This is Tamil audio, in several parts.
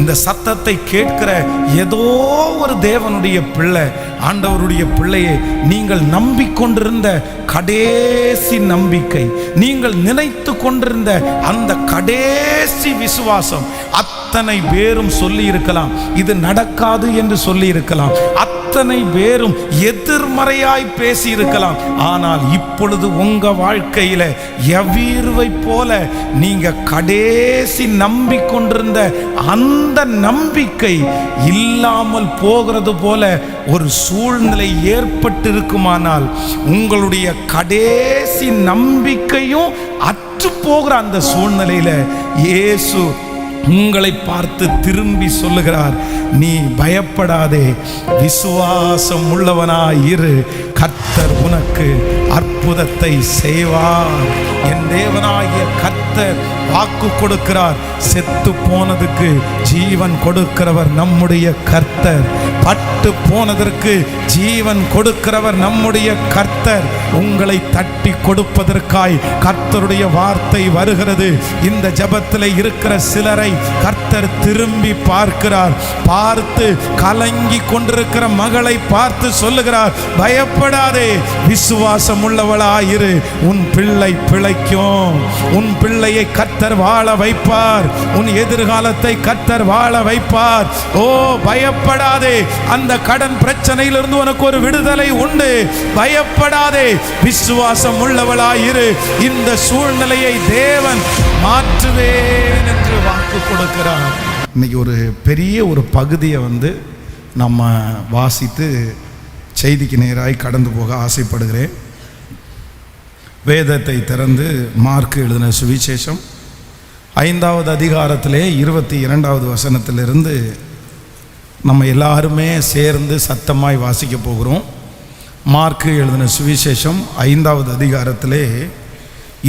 இந்த சத்தத்தை கேட்கிற ஏதோ ஒரு தேவனுடைய பிள்ளை, ஆண்டவருடைய பிள்ளையை, நீங்கள் நம்பிக்கொண்டிருந்த கடைசி நம்பிக்கை, நீங்கள் நினைத்து கொண்டிருந்த அந்த கடைசி விசுவாசம், அத்தனை பேரும் சொல்லி இருக்கலாம் இது நடக்காது என்று சொல்லி இருக்கலாம், அத்தனை பேரும் எதிர்மறையாய் பேசி இருக்கலாம். ஆனால் இப்பொழுது உங்க வாழ்க்கையில எவீர்வை போல நீங்க கடைசி நம்பிக்கொண்டிருந்த அந்த நம்பிக்கை இல்லாமல் போகிறது போல ஒரு சூழ்நிலை ஏற்பட்டிருக்குமானால், உங்களுடைய கடைசி நம்பிக்கையும் அற்று போகிற அந்த சூழ்நிலையில இயேசு உங்களை பார்த்து திரும்பி சொல்லுகிறார், நீ பயப்படாதே, விசுவாசம் உள்ளவனாயிரு, கர்த்தர் உனக்கு அற்புதத்தை செய்வார். என் தேவனாகிய கர்த்தர் வாக்கு கொடுக்கிறார். செத்து போனதுக்கு ஜீவன் கொடுக்கிறவர் நம்முடைய கர்த்தர். பட்டு போனதற்கு ஜீவன் கொடுக்கிறவர் நம்முடைய கர்த்தர். உங்களை தட்டி கொடுப்பதற்காய் கர்த்தருடைய வார்த்தை வருகிறது. இந்த ஜெபத்தில் இருக்கிற சிலரை கர்த்தர் திரும்பி பார்க்கிறார். பார்த்து கலங்கி கொண்டிருக்கிற மகளை பார்த்து சொல்லுகிறார், பயப்படாதே, விசுவாசம் உள்ளவளாயிரு, உன் பிள்ளை பிழைக்கும், உன் பிள்ளையை கர்த்தர் வாழ வைப்பார், உன் எதிர்காலத்தை கர்த்தர் வாழ வைப்பார். ஓ பயப்படாதே, அந்த கடன் பிரச்சனையிலிருந்து உனக்கு ஒரு விடுதலை உண்டு. பயப்படாதே, விசுவாசம் உள்ளவளாயிரு, இந்த சூழ்நிலையை தேவன் மாற்றுவேன் என்று வாக்கு கொடுக்கிறார். இன்னைக்கு ஒரு பெரிய ஒரு பகுதியை நம்ம வாசித்து செய்திக்கு நேராய் கடந்து போக ஆசைப்படுகிறேன். வேதத்தை திறந்து மார்க்கு எழுதின சுவிசேஷம் 5வது அதிகாரத்திலே 22வது வசனத்திலிருந்து நம்ம எல்லாருமே சேர்ந்து சத்தமாய் வாசிக்க போகிறோம். மார்க்கு எழுதின சுவிசேஷம் 5வது அதிகாரத்திலே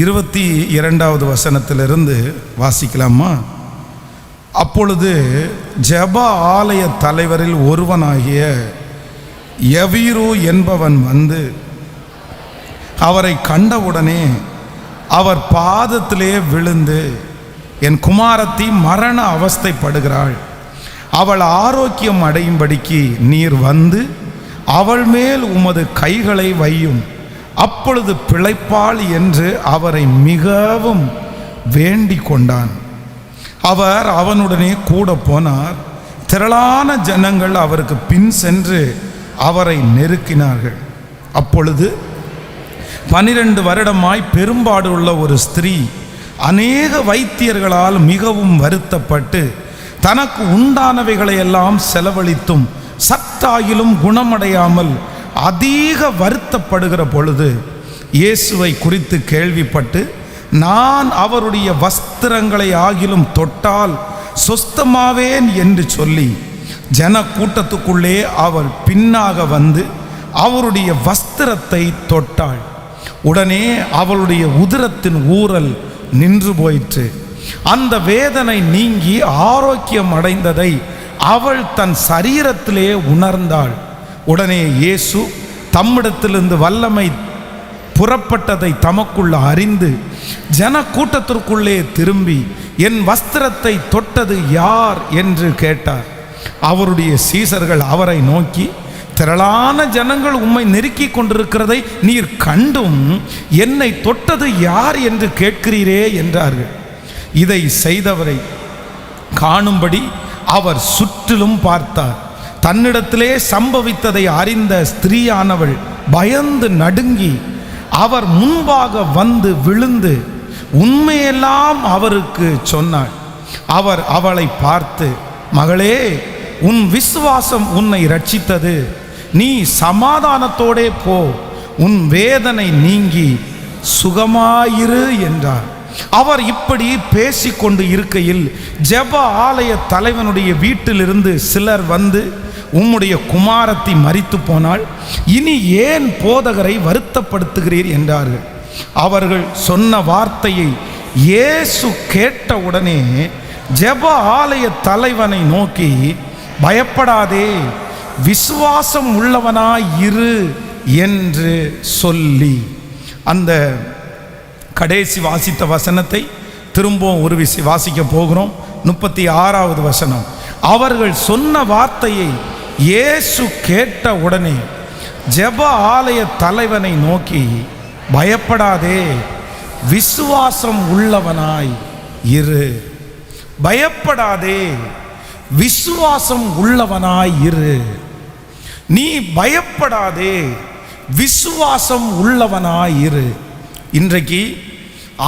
22வது வசனத்திலிருந்து வாசிக்கலாமா? அப்பொழுது ஜெப ஆலய தலைவரில் ஒருவனாகிய யவீரு என்பவன் வந்து அவரை கண்டவுடனே அவர் பாதத்திலே விழுந்து, என் குமாரத்தி மரண அவஸ்தைப்படுகிறாள், அவள் ஆரோக்கியம் அடையும்படிக்கு நீர் வந்து அவள் மேல் உமது கைகளை வையும், அப்பொழுது பிழைப்பாள் என்று அவரை மிகவும் வேண்டிக் கொண்டான். அவர் அவனுடனே கூட போனார். திரளான ஜனங்கள் அவருக்கு பின் சென்று அவரை நெருக்கினார்கள். அப்பொழுது 12 வருடமாய் பெரும்பாடு உள்ள ஒரு ஸ்திரீ அநேக வைத்தியர்களால் மிகவும் வருத்தப்பட்டு தனக்கு உண்டானவைகளை எல்லாம் செலவழித்தும் சத்தாயிலும் குணமடையாமல் அதிக வருத்தப்படுகிற பொழுது இயேசுவை குறித்து கேள்விப்பட்டு, நான் அவருடைய வஸ்திரங்களை ஆகிலும் தொட்டால் சொஸ்தமாவேன் என்று சொல்லி ஜன கூட்டத்துக்குள்ளே அவள் பின்னாக வந்து அவருடைய வஸ்திரத்தை தொட்டாள். உடனே அவளுடைய உதிரத்தின் ஊறல் நின்று போயிற்று. அந்த வேதனை நீங்கி ஆரோக்கியம் அடைந்ததை அவள் தன் சரீரத்திலே உணர்ந்தாள். உடனே இயேசு தம்மிடத்திலிருந்து வல்லமை புறப்பட்டதை தமக்குள்ள அறிந்து ஜன கூட்டத்திற்குள்ளே திரும்பி, என் வஸ்திரத்தை தொட்டது யார் என்று கேட்டார். அவருடைய சீசர்கள் அவரை நோக்கி, திரளான ஜனங்கள் உம்மை நெருக்கி கொண்டிருக்கிறதை நீர் கண்டும் என்னை தொட்டது யார் என்று கேட்கிறீரே என்றார்கள். இதை செய்தவரை காணும்படி அவர் சுற்றிலும் பார்த்தார். தன்னிடத்திலே சம்பவித்ததை அறிந்த ஸ்திரீயானவள் பயந்து நடுங்கி அவர் முன்பாக வந்து விழுந்து உண்மையெல்லாம் அவருக்கு சொன்னாள். அவர் அவளை பார்த்து, மகளே, உன் விசுவாசம் உன்னை ரட்சித்தது, நீ சமாதானத்தோடே போ, உன் வேதனை நீங்கி சுகமாயிரு என்றார். அவர் இப்படி பேசிக்கொண்டு இருக்கையில் ஜெப ஆலய தலைவனுடைய வீட்டிலிருந்து சிலர் வந்து, உம்முடைய குமாரத்தி மரித்து போனாள், இனி ஏன் போதகரை வருத்தப்படுத்துகிறீர் என்றார்கள். அவர்கள் சொன்ன வார்த்தையை இயேசு கேட்டவுடனே ஜெப ஆலய தலைவனை நோக்கி, பயப்படாதே, விசுவாசம் உள்ளவனாய் இரு என்று சொல்லி, அந்த கடைசி வாசித்த வசனத்தை திரும்பவும் ஒரு வாசிக்க போகிறோம். 36வது வசனம். அவர்கள் சொன்ன வார்த்தையை இயேசு கேட்ட உடனே ஜெப ஆலய தலைவனை நோக்கி, பயப்படாதே, விசுவாசம் உள்ளவனாய் இரு. பயப்படாதே, விசுவாசம் உள்ளவனாய் இரு. நீ பயப்படாதே, விசுவாசம் உள்ளவனாய் இரு. இன்றைக்கு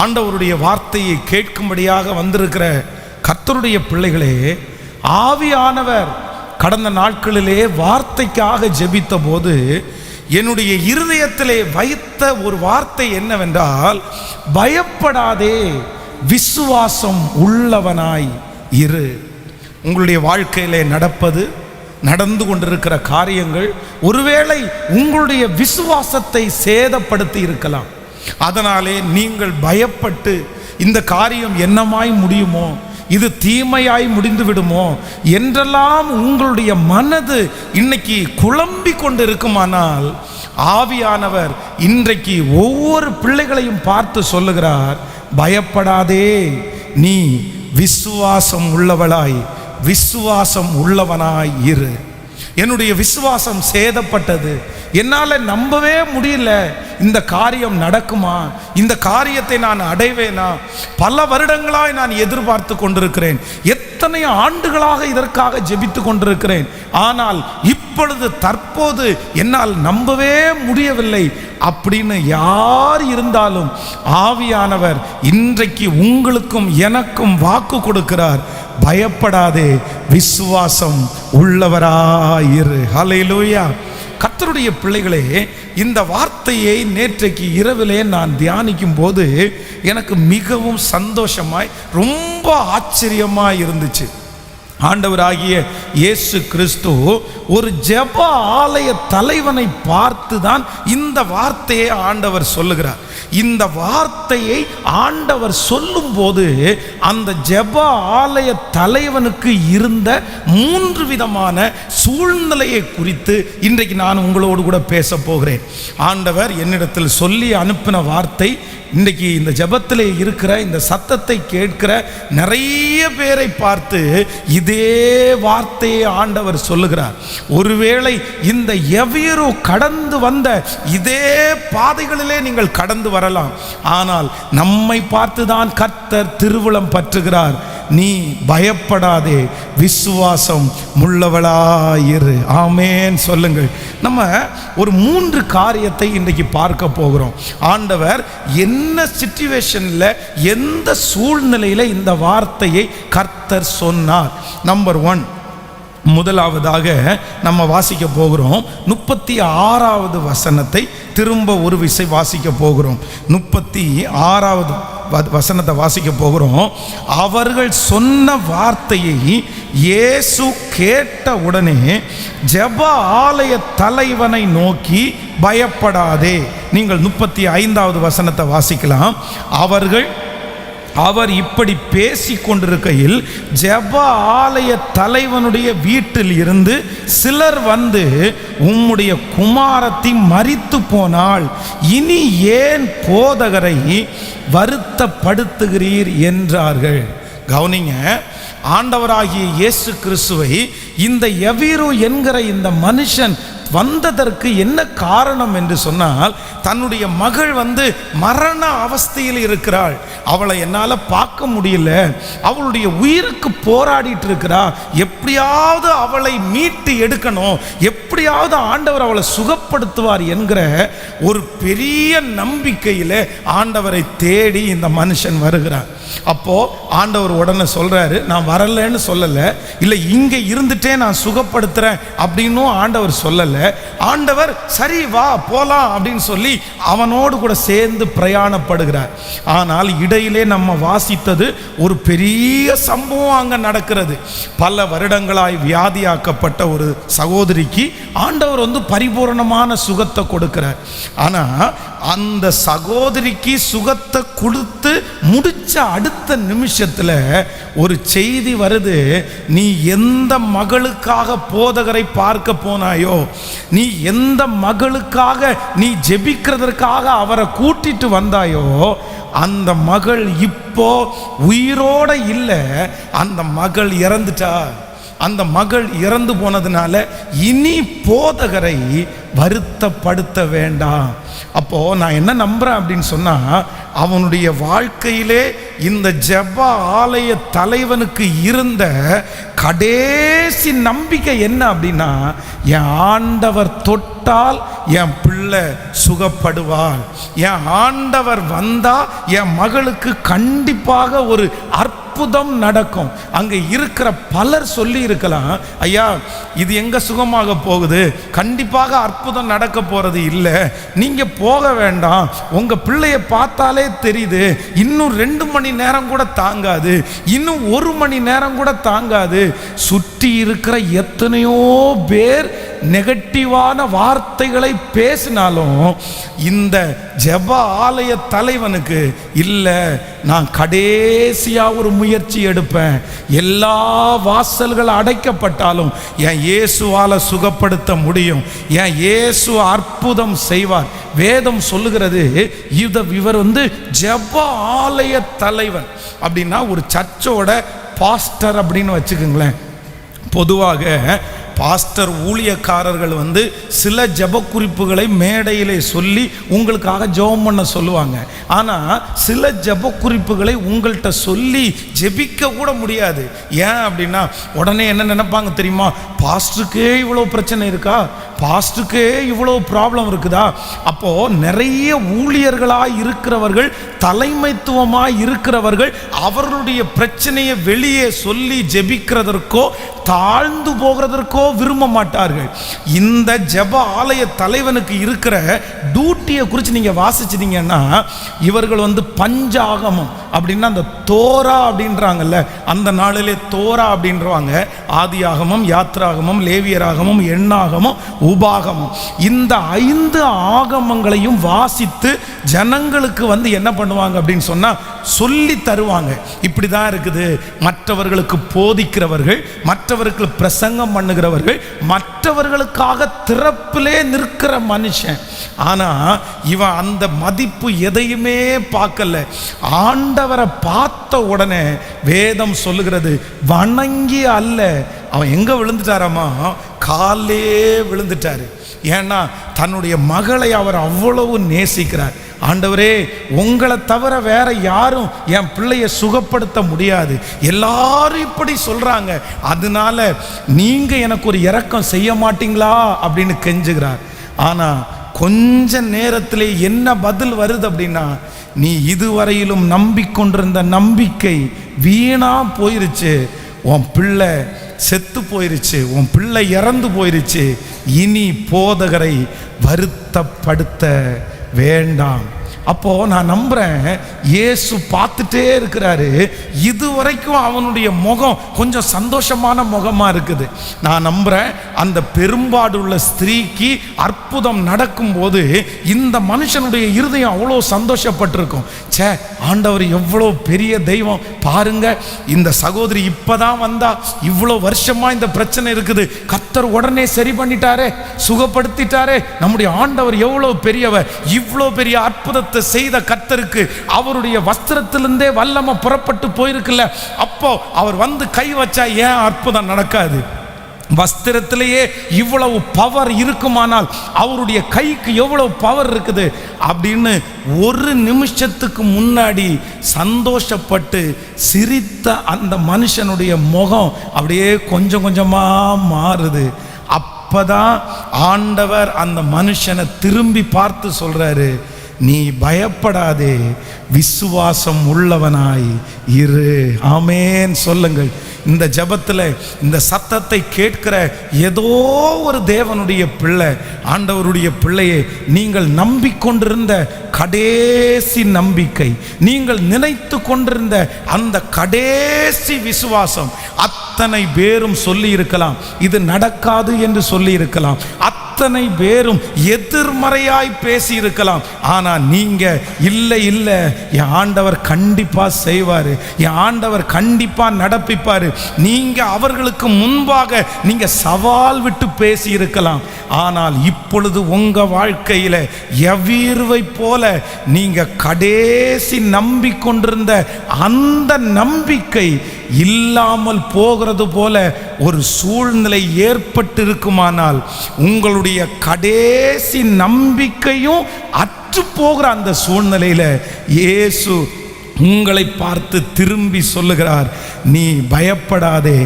ஆண்டவருடைய வார்த்தையை கேட்கும்படியாக வந்திருக்கிற கர்த்தருடைய பிள்ளைகளே, ஆவியானவர் கடந்த நாட்களிலே வார்த்தைக்காக ஜெபித்த போது என்னுடைய இருதயத்திலே வைத்த ஒரு வார்த்தை என்னவென்றால், பயப்படாதே, விசுவாசம் உள்ளவனாய் இரு. உங்களுடைய வாழ்க்கையிலே நடந்து கொண்டிருக்கிற காரியங்கள் ஒருவேளை உங்களுடைய விசுவாசத்தை சேதப்படுத்தி இருக்கலாம். அதனாலே நீங்கள் பயப்பட்டு இந்த காரியம் என்னமாய் முடியுமோ, இது தீமையாய் முடிந்து விடுமோ என்றெல்லாம் உங்களுடைய மனது இன்னைக்கு குழம்பி கொண்டு இருக்குமானால், ஆவியானவர் இன்றைக்கு ஒவ்வொரு பிள்ளைகளையும் பார்த்து சொல்லுகிறார், பயப்படாதே, நீ விசுவாசம் உள்ளவளாய், விசுவாசம் உள்ளவனாய் இரு. என்னுடைய விசுவாசம் சேதப்பட்டது, என்னால் நம்பவே முடியல, இந்த காரியம் நடக்குமா, இந்த காரியத்தை நான் அடைவேனா, பல வருடங்களாய் நான் எதிர்பார்த்து கொண்டிருக்கிறேன், எத்தனை ஆண்டுகளாக இதற்காக ஜெபித்து கொண்டிருக்கிறேன், ஆனால் இப்பொழுது தற்போது என்னால் நம்பவே முடியவில்லை அப்படின்னு யார் இருந்தாலும் ஆவியானவர் இன்றைக்கு உங்களுக்கும் எனக்கும் வாக்கு கொடுக்கிறார், பயப்படாதே, விசுவாசம் உள்ளவராயிரு. ஹல்லேலூயா. கர்த்தருடைய பிள்ளைகளே, இந்த வார்த்தையை நேற்றைக்கு இரவிலே நான் தியானிக்கும் போது எனக்கு மிகவும் சந்தோஷமாய், ரொம்ப ஆச்சரியமாய் இருந்துச்சு. ஆண்டவராகிய இயேசு கிறிஸ்து ஒரு ஜெப ஆலய தலைவனை பார்த்து தான் இந்த வார்த்தையை ஆண்டவர் சொல்லுகிறார். இந்த வார்த்தையை ஆண்டவர் சொல்லும் போது அந்த ஜெப ஆலய தலைவனுக்கு இருந்த 3 விதமான சூழ்நிலையை குறித்து இன்றைக்கு நான் உங்களோடு கூட பேச போகிறேன். ஆண்டவர் என்னிடத்தில் சொல்லி அனுப்பின வார்த்தை, இன்றைக்கு இந்த ஜெபத்திலே இருக்கிற இந்த சத்தத்தை கேட்கிற நிறைய பேரை பார்த்து இதே வார்த்தையை ஆண்டவர் சொல்லுகிறார். ஒருவேளை இந்த எவ்வியரோ கடந்து வந்த இதே பாதைகளிலே நீங்கள் கடந்து வரலாம், ஆனால் நம்மை பார்த்துதான் கர்த்தர் திருவுளம் பற்றுகிறார். நீ பயப்படாதே, விசுவாசம் உள்ளவளாயிரு. ஆமேன் சொல்லுங்கள். நம்ம ஒரு 3 காரியத்தை இன்றைக்கு பார்க்க போகிறோம். ஆண்டவர் என்ன சிச்சுவேஷன்ல, எந்த சூழ்நிலையில இந்த வார்த்தையை கர்த்தர் சொன்னார். நம்பர் 1, முதலாவதாக நம்ம வாசிக்க போகிறோம் 36வது வசனத்தை திரும்ப ஒரு விசை வாசிக்க போகிறோம். 36வது வசனத்தை வாசிக்க போகிறோம். அவர்கள் சொன்ன வார்த்தையை இயேசு கேட்ட உடனே ஜெப ஆலய தலைவனை நோக்கி, பயப்படாதே. நீங்கள் 35வது வசனத்தை வாசிக்கலாம். அவர் இப்படி பேசி கொண்டிருக்கையில் ஜெப ஆலய தலைவனுடைய வீட்டில் இருந்து சிலர் வந்து, உம்முடைய குமாரத்தி மரித்து போனாள், இனி ஏன் போதகரை வருத்தப்படுத்துகிறீர் என்றார்கள். கவனிங்க, ஆண்டவராகிய இயேசு கிறிஸ்துவை இந்த எவீரு என்கிற இந்த மனுஷன் வந்ததற்கு என்ன காரணம் என்று சொன்னால், தன்னுடைய மகள் மரண அவஸ்தையில் இருக்கிறாள், அவளை என்னால் பார்க்க முடியல, அவளுடைய உயிருக்கு போராடிட்டு இருக்கிறா, எப்படியாவது அவளை மீட்டு எடுக்கணும், எப்படியாவது ஆண்டவர் அவளை சுகப்படுத்துவார் என்கிற ஒரு பெரிய நம்பிக்கையில் ஆண்டவரை தேடி இந்த மனுஷன் வருகிறார். அப்போ ஆண்டவர் உடனே சொல்றாரு, நான் வரலன்னு சொல்லலை, இல்லை இங்கே இருந்துட்டே நான் சுகப்படுத்துறேன் அப்படின்னும் ஆண்டவர் சொல்லலை. ஆண்டவர் சரி வா போலாம் அப்படின்னு சொல்லி அவனோடு கூட சேர்ந்து பிரயாணப்படுகிறார். ஆனால் இடையிலே நம்ம வாசித்தது ஒரு பெரிய சம்பவம் அங்க நடக்கிறது. பல வருடங்களாய் வியாதியாக்கப்பட்ட ஒரு சகோதரிக்கு ஆண்டவர் பரிபூரணமான சுகத்தை கொடுக்கிறார். ஆனா அந்த சகோதரிக்கு சுகத்தை கொடுத்து முடிச்ச அடுத்த நிமிஷத்துல ஒரு செய்தி வருது, நீ எந்த மகளுக்காக போதகரை பார்க்க போனாயோ, நீ எந்த மகளுக்காக நீ ஜெபிக்கிறதற்காக அவரை கூட்டிட்டு வந்தாயோ, அந்த மகள் இப்போ உயிரோட இல்லை, அந்த மகள் இறந்துட்டா. அந்த மகள் இறந்து போனதுனால இனி போதகரை வருத்தப்படுத்த வேண்டாம். அப்போ நான் என்ன நம்புறேன் அப்படின்னு சொன்னா, அவனுடைய வாழ்க்கையிலே இந்த ஜெப ஆலய தலைவனுக்கு இருந்த கடைசி நம்பிக்கை என்ன அப்படின்னா, என் ஆண்டவர் தொட்டால் என் பிள்ளை சுகப்படுவாள், என் ஆண்டவர் வந்தா என் மகளுக்கு கண்டிப்பாக ஒரு அற்புதம் நடக்கும். அங்க இருக்கிற பலர் சொல்லி இருக்கலாம், ஐயா இது எங்க சுகமாக போகுது, கண்டிப்பாக அற்புதம் நடக்க போறது இல்லை, நீங்க போக வேண்டாம், உங்க பிள்ளைய பார்த்தாலே தெரியுது, இன்னும் 2 மணி நேரம் கூட தாங்காது, இன்னும் 1 மணி நேரம் கூட தாங்காது. சுற்றி இருக்கிற எத்தனையோ பேர் நெகட்டிவான வார்த்தைகளை பேசினாலும் இந்த ஜெப ஆலய தலைவனுக்கு இல்லை, நான் கடைசியா ஒரு முயற்சி எடுப்பேன், எல்லா வாசல்கள் அடைக்கப்பட்டாலும் என் இயேசுவால சுகப்படுத்த முடியும், என் இயேசு அற்புதம் செய்வார். வேதம் சொல்லுகிறது, இவர் ஜெப ஆலய தலைவன் அப்படின்னா ஒரு சர்ச்சோட பாஸ்டர் அப்படின்னு வச்சுக்கோங்களேன். பொதுவாக பாஸ்டர் ஊழியக்காரர்கள் சில ஜெப குறிப்புகளை மேடையிலே சொல்லி உங்களுக்காக ஜெபம் பண்ண சொல்லுவாங்க. ஆனால் சில ஜெப குறிப்புகளை உங்கள்கிட்ட சொல்லி ஜெபிக்க கூட முடியாது. ஏன் அப்படின்னா உடனே என்ன நினைப்பாங்க தெரியுமா, பாஸ்டருக்கே இவ்வளோ பிரச்சனை இருக்கா, பாஸ்டருக்கே இவ்வளோ ப்ராப்ளம் இருக்குதா. அப்போ நிறைய ஊழியர்களாக இருக்கிறவர்கள், தலைமைத்துவமாக இருக்கிறவர்கள் அவர்களுடைய பிரச்சனையை வெளியே சொல்லி ஜெபிக்கிறதற்கோ தாழ்ந்து போகிறதற்கோ விரும்ப மாட்டார்கள். இந்த ஜெப ஆலய தலைவனுக்கு இருக்கிற டியூட்டியை குறித்து நீங்கள் வாசிச்சிட்டீங்கன்னா, இவர்கள் பஞ்சாகமம் அப்படின்னா அந்த தோரா அப்படின்றாங்கல்ல, அந்த நாளிலே தோரா அப்படின்றவாங்க. ஆதியாகமம், யாத்ராகமம், லேவியராகமம், எண்ணாகமம், உபாகமம், இந்த 5 ஆகமங்களையும் வாசித்து ஜனங்களுக்கு என்ன பண்ணுவாங்க அப்படின்னு சொன்னா சொல்லி தருவாங்க. இப்படி தான் இருக்குது. மற்றவர்களுக்கு போதிக்கிறவர்கள், மற்றவர்களுக்கு பிரசங்கம் பண்ணுகிறவர்கள், மற்றவர்களுக்காக திறப்பிலே நிற்கிற மனுஷன். ஆனா இவன் அந்த மதிப்பு எதையுமே பார்க்கல. ஆண்டவரை பார்த்த உடனே வேதம் சொல்லுகிறது, வணங்கி அல்ல, அவன் எங்க விழுந்துட்டாராமா, காலே விழுந்துட்டாரு. ஏன்னா தன்னுடைய மகளை அவர் அவ்வளவு நேசிக்கிறார். ஆண்டவரே, உங்களை தவிர வேற யாரும் என் பிள்ளைய சுகப்படுத்த முடியாது, எல்லாரும் இப்படி சொல்றாங்க, அதனால நீங்க எனக்கு ஒரு இரக்கம் செய்ய மாட்டீங்களா அப்படின்னு கெஞ்சுகிறார். ஆனா கொஞ்ச நேரத்திலே என்ன பதில் வருது அப்படின்னா, நீ இதுவரையிலும் நம்பிக்கொண்டிருந்த நம்பிக்கை வீணா போயிருச்சு, உன் பிள்ளை செத்து போயிருச்சு, உன் பிள்ளை இறந்து போயிருச்சு, இனி போதகரை வருத்தப்படுத்த வேண்டாம். அப்போ நான் நம்புறேன், இயேசு பார்த்துட்டே இருக்கிறாரு. இதுவரைக்கும் அவனுடைய முகம் கொஞ்சம் சந்தோஷமான முகமா இருக்குது. நான் நம்புறேன் அந்த பெரும்பாடுள்ள ஸ்திரீக்கு அற்புதம் நடக்கும் போது இந்த மனுஷனுடைய இருதயம் அவ்வளோ சந்தோஷப்பட்டிருக்கும். சே, ஆண்டவர் எவ்வளோ பெரிய தெய்வம் பாருங்க, இந்த சகோதரி இப்பதான் வந்தா, இவ்வளோ வருஷமா இந்த பிரச்சனை இருக்குது, கர்த்தர் உடனே சரி பண்ணிட்டாரே, சுகப்படுத்திட்டாரே, நம்முடைய ஆண்டவர் எவ்வளோ பெரியவர், இவ்வளோ பெரிய அற்புதத்தை செய்த கர்த்தருக்கு அவருடைய வஸ்திரத்திலிருந்தே வல்லமை புறப்பட்டு போயிருக்குல்ல, அப்போ அவர் கை வச்சா ஏன் அற்புதம் நடக்காது? வஸ்திரத்திலேயே இவ்வளவு பவர் இருக்குமானால் அவருடைய கைக்கு எவ்வளவு பவர் இருக்குது அப்படின்னு ஒரு நிமிஷத்துக்கு முன்னாடி சந்தோஷப்பட்டு சிரித்த அந்த மனுஷனுடைய முகம் அப்படியே கொஞ்சம் கொஞ்சமா மாறுது. அப்பதான் ஆண்டவர் அந்த மனுஷனை திரும்பி பார்த்து சொல்றாரு, நீ பயப்படாதே, விசுவாசம் உள்ளவனாய் இரு. ஆமேன் சொல்லுங்கள். இந்த ஜெபத்தில் இந்த சத்தத்தை கேட்கிற ஏதோ ஒரு தேவனுடைய பிள்ளை, ஆண்டவருடைய பிள்ளையை, நீங்கள் நம்பிக்கொண்டிருந்த கடைசி நம்பிக்கை, நீங்கள் நினைத்து கொண்டிருந்த அந்த கடைசி விசுவாசம், அத்தனை பேரும் சொல்லி இருக்கலாம் இது நடக்காது என்று சொல்லி இருக்கலாம், அத்தனை பேரும் எதிர்மறையாய் பேசி இருக்கலாம். ஆனா நீங்க இல்லை இல்லை, என் ஆண்டவர் கண்டிப்பா செய்வாரு, என் ஆண்டவர் கண்டிப்பா நடப்பிப்பாரு, நீங்க அவர்களுக்கு முன்பாக நீங்க சவால் விட்டு பேசி இருக்கலாம். ஆனால் இப்பொழுது உங்க வாழ்க்கையில எவ்வீர்வை போல நீங்க கடைசி நம்பிக்கொண்டிருந்த அந்த நம்பிக்கை இல்லாமல் போகிறது போல ஒரு சூழ்நிலை ஏற்பட்டிருக்குமானால், உங்களுடைய கடைசி நம்பிக்கையும் அற்று போகிற அந்த சூழ்நிலையில் இயேசு உங்களை பார்த்து திரும்பி சொல்லுகிறார், நீ பயப்படாதே,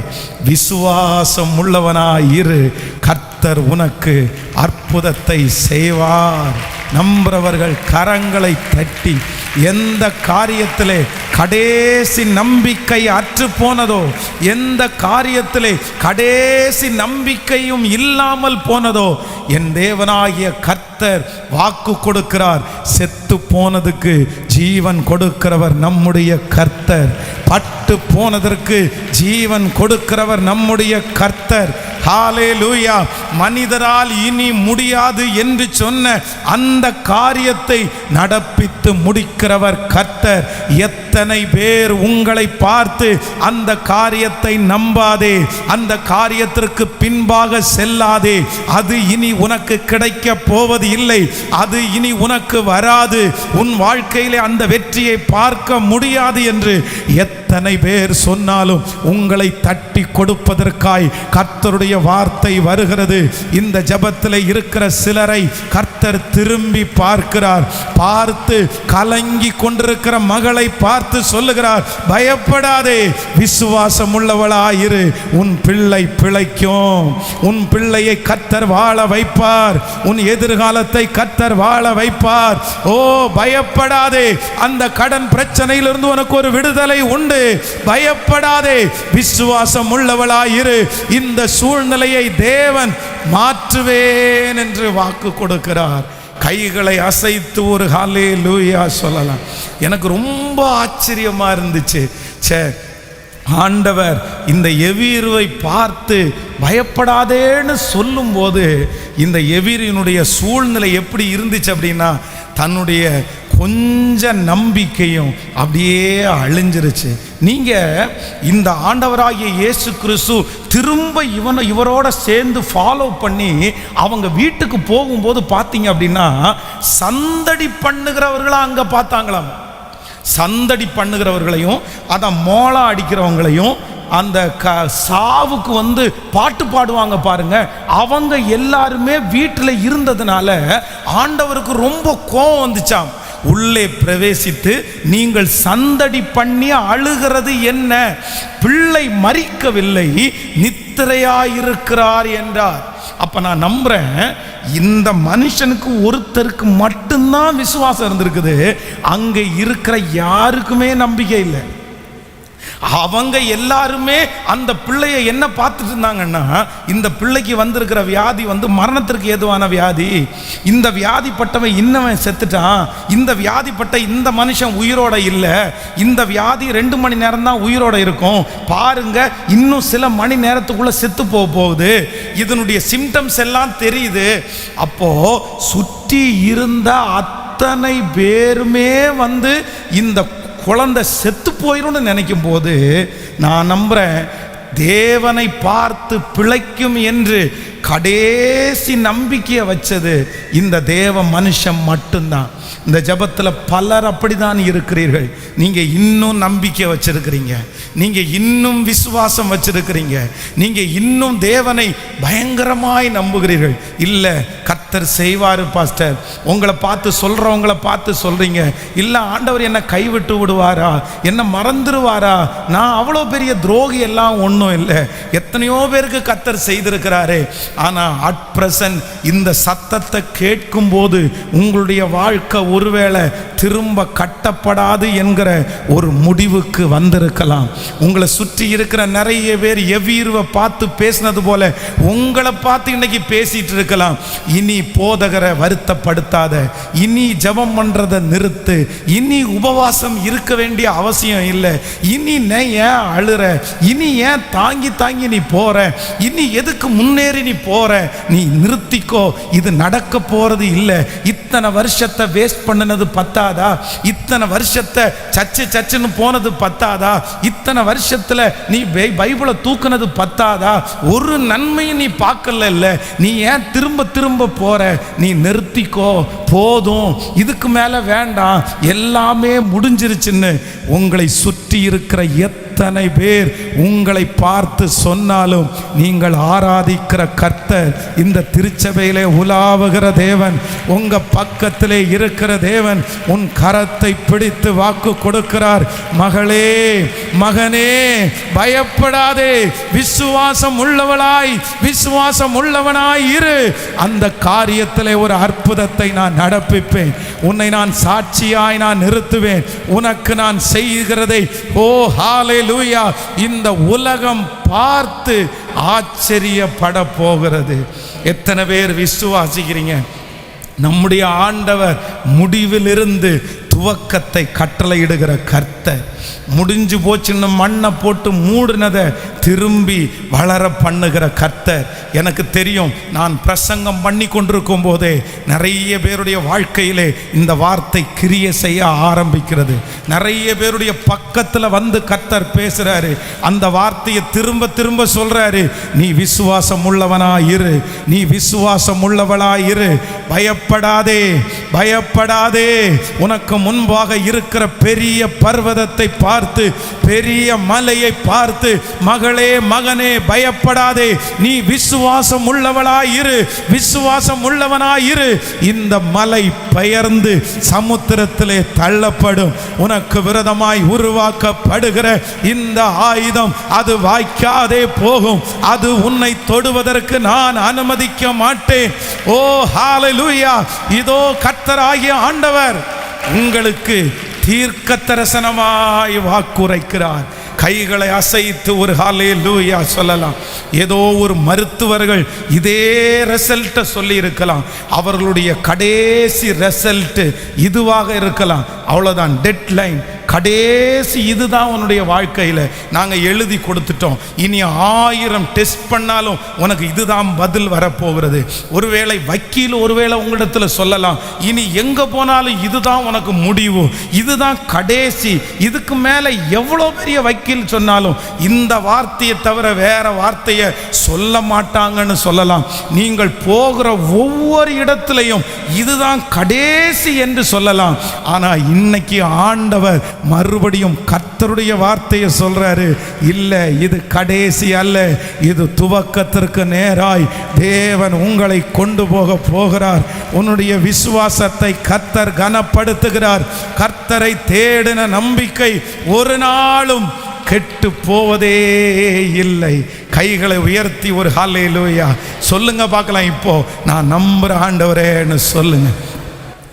விசுவாசம் உள்ளவனாயிரு, கர்த்தர் உனக்கு அற்புதத்தை செய்வார். நம்புறவர்கள் கரங்களை தட்டி, எந்த காரியத்திலே கடைசி நம்பிக்கை அற்று போனதோ, எந்த காரியத்திலே கடைசி நம்பிக்கையும் இல்லாமல் போனதோ, என் தேவனாகிய கர்த்தர் வாக்கு கொடுக்கிறார். செத்து போனதுக்கு ஜீவன் கொடுக்கிறவர் நம்முடைய கர்த்தர். பட்டு போனதற்கு ஜீவன் கொடுக்கிறவர் நம்முடைய கர்த்தர். ஹல்லேலூயா. மனிதரால் இனி முடியாது என்று சொன்ன அந்த காரியத்தை நடப்பித்து முடிக்கிறவர் கர்த்தர். எத்தனை பேர் உங்களை பார்த்து அந்த காரியத்தை நம்பாதே, அந்த காரியத்திற்கு பின்பாக செல்லாதே, அது இனி உனக்கு கிடைக்க போவது இல்லை, அது இனி உனக்கு வராது, உன் வாழ்க்கையிலே அந்த வெற்றியை பார்க்க முடியாது என்று எத்தனை பேர் சொன்னாலும் உங்களை தட்டி கொடுப்பதற்காய் கர்த்தருடைய வார்த்தை வருகிறது. இந்த ஜெபத்தில் இருக்கிற சிலரை கர்த்தர் திரும்பி பார்க்கிறார். பார்த்து கலங்கி கொண்டிருக்கிற மகளை பார்த்து சொல்லுகிறார், பயப்படாதே, விசுவாசம் உள்ளவளாயிரு, உன் பிள்ளை பிழைக்கும், உன் பிள்ளையை கர்த்தர் வாழ வைப்பார், உன் எதிர்காலத்தை கர்த்தர் வாழ வைப்பார். ஓ பயப்படாதே, அந்த கடன் பிரச்சனையிலிருந்து உனக்கு ஒரு விடுதலை உண்டு. பயப்படாதே, விசுவாசம் உள்ளவளாயிரு, இந்த சூழ்நிலையை தேவன் மாற்றுவேன் என்று வாக்கு கொடுக்கிறார். கைகளை அசைத்து ஒரு ஹல்லேலூயா சொல்லலாம். எனக்கு ரொம்ப ஆச்சரியமா இருந்துச்சு. ஆண்டவர் இந்த எவீருவை பார்த்து பயப்படாதேன்னு சொல்லும்போது இந்த எவீரினுடைய சூழ்நிலை எப்படி இருந்துச்சு அப்படின்னா, தன்னுடைய கொஞ்ச நம்பிக்கையும் அப்படியே அழிஞ்சிருச்சு. நீங்கள் இந்த ஆண்டவராகிய இயேசு கிறிஸ்து திரும்ப இவரோட சேர்ந்து ஃபாலோ பண்ணி அவங்க வீட்டுக்கு போகும்போது பார்த்தீங்க அப்படின்னா, சந்தடி பண்ணுகிறவர்களாக அங்கே பார்த்தாங்களாம். சந்தடி பண்ணுகிறவர்களையும், அதை மோளம் அடிக்கிறவங்களையும், அந்த சாவுக்கு வந்து பாட்டு பாடுவாங்க பாருங்க, அவங்க எல்லாருமே வீட்டில் இருந்ததுனால ஆண்டவருக்கு ரொம்ப கோபம் வந்துச்சாம். உள்ளே பிரவேசித்து, நீங்கள் சந்தடி பண்ணி அழுகிறது என்ன? பிள்ளை மரிக்கவில்லை, நித்திரையாயிருக்கிறார் என்றார். அப்ப நான் நம்புறேன், இந்த மனுஷனுக்கு ஒருத்தருக்கு மட்டும்தான் விசுவாசம் இருந்திருக்குது. அங்க இருக்கிற யாருக்குமே நம்பிக்கை இல்லை. அவங்க எல்லாருமே அந்த பிள்ளையை என்ன பார்த்துட்டு இருந்தாங்கன்னா, இந்த பிள்ளைக்கு வந்திருக்கிற வியாதி வந்து மரணத்திற்கு ஏதுவான வியாதி, இந்த வியாதிப்பட்டவன் இன்னவன் செத்துட்டான், இந்த வியாதிப்பட்ட இந்த மனுஷன் உயிரோட இல்லை, இந்த வியாதி 2 மணி நேரம் தான் உயிரோட இருக்கும், பாருங்க இன்னும் சில மணி நேரத்துக்குள்ள செத்து போகுது, இதனுடைய சிம்டம்ஸ் எல்லாம் தெரியுது. அப்போ சுற்றி இருந்த அத்தனை பேருமே வந்து இந்த குழந்தை செத்து போயிடும்னு நினைக்கும் போது நான் நம்புறேன், தேவனை பார்த்து பிழைக்கும் என்று கடைசி நம்பிக்கையை வச்சது இந்த தேவ மனுஷன் மட்டும்தான். இந்த ஜபத்தில் பலர் அப்படிதான் இருக்கிறீர்கள். நீங்கள் இன்னும் நம்பிக்கை வச்சிருக்கிறீங்க, நீங்கள் இன்னும் விசுவாசம் வச்சிருக்கிறீங்க, நீங்கள் இன்னும் தேவனை பயங்கரமாய் நம்புகிறீர்கள். இல்லை, கர்த்தர் செய்வார் பாஸ்டர், உங்களை பார்த்து சொல்கிறவங்கள பார்த்து சொல்கிறீங்க, இல்லை ஆண்டவர் என்னை கைவிட்டு விடுவாரா, என்னை மறந்துடுவாரா, நான் அவ்வளோ பெரிய துரோகி எல்லாம் ஒன்றும் இல்லை, எத்தனையோ பேருக்கு கர்த்தர் செய்திருக்கிறாரே. ஆனால் அட் பிரசன்ட் இந்த சத்தத்தை கேட்கும்போது உங்களுடைய வாழ்க்கை ஒருவேளை திரும்ப கட்டப்படாது என்கிற ஒரு முடிவுக்கு வந்திருக்கலாம். உங்களை சுற்றி இருக்கிற நிறைய பேர் எவ்வீருவை பார்த்து பேசினது போல உங்களை பார்த்து இன்னைக்கு பேசிட்டு இருக்கலாம். இனி போதகரை வருத்தப்படுத்தாத, இனி ஜெபம் பண்றதை நிறுத்து, இனி உபவாசம் இருக்க வேண்டிய அவசியம் இல்லை, இனி ஏன் அழுற, இனி ஏன் தாங்கி தாங்கி நீ போற, இனி எதுக்கு முன்னேறி நீ போற, நீ நிறுத்திக்கோ, இது நடக்க போறது இல்லை. இத்தனை வருஷத்தை வேஸ்ட் பண்ணினது பத்தாதா, இத்தனை வருஷத்தை சச்சுன்னு போனது பத்தாதா, இத்தனை வருஷத்துல நீ பைபிளை தூக்குனது பத்தாதா, ஒரு நன்மையும் நீ பார்க்கல, இல்லை நீ ஏன் திரும்ப திரும்ப போற, நீ நிறுத்திக்கோ, போதும், இதுக்கு மேல வேண்டாம், எல்லாமே முடிஞ்சிருச்சுன்னு உங்களை சுற்றி இருக்கிற எத்தனை பேர் உங்களை பார்த்து சொன்னாலும் நீங்கள் ஆராதிக்கிற கர்த்தர் இந்த திருச்சபையிலே உலாவுகிற தேவன், உங்க பக்கத்திலே இருக்கிற தேவன் உன் கரத்தை பிடித்து வாக்கு கொடுக்கிறார். மகளே, மகனே, பயப்படாதே, விசுவாசம் உள்ளவளாய், விசுவாசம் உள்ளவனாய் இரு. அந்த காரியத்திலே ஒரு அற்புதத்தை நான் நடப்பிப்பேன். உன்னை நான் சாட்சியாய் நான் நிறுத்துவேன். உனக்கு நான் செய்கிறதை ஹல்லேலூயா இந்த உலகம் பார்த்து ஆச்சரியப்பட போகிறது. எத்தனை பேர் விசுவாசிக்கிறீங்க? நம்முடைய ஆண்டவர் முடிவிலிருந்து துவக்கத்தை கட்டளையிடுகிற கர்த்தர். முடிஞ்சு போச்சுன்னு மண்ணை போட்டு மூடினதை திரும்பி வளர பண்ணுகிற கர்த்தர். எனக்கு தெரியும், நான் பிரசங்கம் பண்ணி கொண்டிருக்கும் போதே நிறைய பேருடைய வாழ்க்கையிலே இந்த வார்த்தை கிரியை செய்ய ஆரம்பிக்கிறது. நிறைய பேருடைய பக்கத்தில் வந்து கர்த்தர் பேசுறாரு. அந்த வார்த்தையை திரும்ப திரும்ப சொல்றாரு. நீ விசுவாசம் உள்ளவனாயிரு, நீ விசுவாசம் உள்ளவளாயிரு. பயப்படாதே, பயப்படாதே. உனக்கு முன்பாக இருக்கிற பெரிய பர்வதத்தை பார்த்து, பெரிய மலையை பார்த்து, மகளே, மகனே, பயப்படாதே. நீ விசுவாசம் உள்ளவளாயிரு, விசுவாசம் உள்ளவனாயிரு. இந்த மலை பெயர்ந்து சமுத்திரத்திலே தள்ளப்படும். உனக்கு விரோதமாய் உருவாக்கப்படுகிற இந்த ஆயுதம் அது வாய்க்காதே போகும். அது உன்னை தொடுவதற்கு நான் அனுமதிக்க மாட்டேன். ஓ ஹல்லேலூயா! இதோ கர்த்தராகிய ஆண்டவர் உங்களுக்கு தீர்க்க தரிசனமாய் வாக்குரைக்கிறார். கைகளை அசைத்து ஒரு ஹல்லேலூயா சொல்லலாம். ஏதோ ஒரு மருத்துவர்கள் இதே ரிசல்ட்டை சொல்லி இருக்கலாம். அவர்களுடைய கடைசி ரிசல்ட் இதுவாக இருக்கலாம். அவ்வளோதான், டெட்லைன், கடைசி இதுதான் உன்னுடைய வாழ்க்கையில் நாங்கள் எழுதி கொடுத்துட்டோம். இனி 1000 டெஸ்ட் பண்ணாலும் உனக்கு இதுதான் பதில் வரப்போகிறது. ஒருவேளை வக்கீல் ஒருவேளை உங்களிடத்தில் சொல்லலாம், இனி எங்கே போனாலும் இதுதான் உனக்கு முடிவு, இதுதான் கடைசி. இதுக்கு மேலே எவ்வளோ பெரிய வக்கீல் சொன்னாலும் இந்த வார்த்தையை தவிர வேற வார்த்தையை சொல்ல மாட்டாங்கன்னு சொல்லலாம். நீங்கள் போகிற ஒவ்வொரு இடத்துலையும் இதுதான் கடைசி என்று சொல்லலாம். ஆனால் இன்னைக்கு ஆண்டவர் மறுபடியும் கர்த்தருடைய வார்த்தையை சொல்றாரு. இல்லை, இது கடைசி அல்ல, இது துவக்கத்திற்கு நேராய் தேவன் உங்களை கொண்டு போக போகிறார். உன்னுடைய விசுவாசத்தை கர்த்தர் கனப்படுத்துகிறார். கர்த்தரை தேடின நம்பிக்கை ஒரு நாளும் கெட்டு போவதே இல்லை. கைகளை உயர்த்தி ஒரு ஹல்லேலூயா சொல்லுங்க பார்க்கலாம். இப்போ நான் நம்புற ஆண்டவரேன்னு சொல்லுங்க.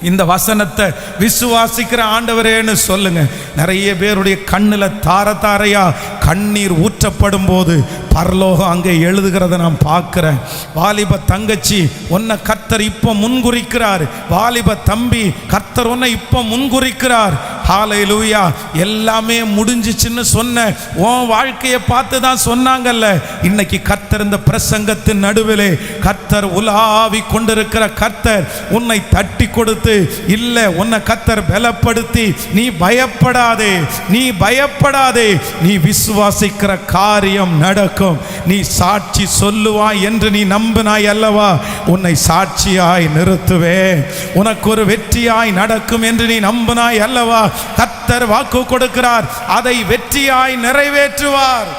இந்த வசனத்தை விசுவாசிக்கிற ஆண்டவரேன்னு சொல்லுங்க. நிறைய பேருடைய கண்ணில் தார தாரையா கண்ணீர் ஊற்றப்படும் போது பரலோகம் அங்கே எழுதுகிறத நான் பார்க்கிறேன். வாலிப தங்கச்சி, உன்னை கர்த்தர் இப்போ முன்குறிக்கிறார். வாலிப தம்பி, கர்த்தர் உன்னை இப்போ முன்குறிக்கிறார். ஹல்லேலூயா! எல்லாமே முடிஞ்சிச்சுன்னு சொன்ன உன் வாழ்க்கையை பார்த்து தான் சொன்னாங்கல்ல. இன்னைக்கு கர்த்தர் இந்த பிரசங்கத்தின் நடுவிலே கர்த்தர் உலாவி கொண்டிருக்கிற கர்த்தர் உன்னை தட்டி கொடுத்து, இல்லை, உன்னை கர்த்தர் பலப்படுத்தி, நீ பயப்படாதே, நீ பயப்படாதே, நீ விசுவாசிக்கிற காரியம் நடக்கும். நீ சாட்சி சொல்லுவாய் என்று நீ நம்பினாய் அல்லவா? உன்னை சாட்சியாய் நிறுத்துவேன். உனக்கு ஒரு வெற்றியாய் நடக்கும் என்று நீ நம்பினாய் அல்லவா? கர்த்தர் வாக்கு கொடுக்கிறார், அதை வெற்றியாய் நிறைவேற்றுவார்.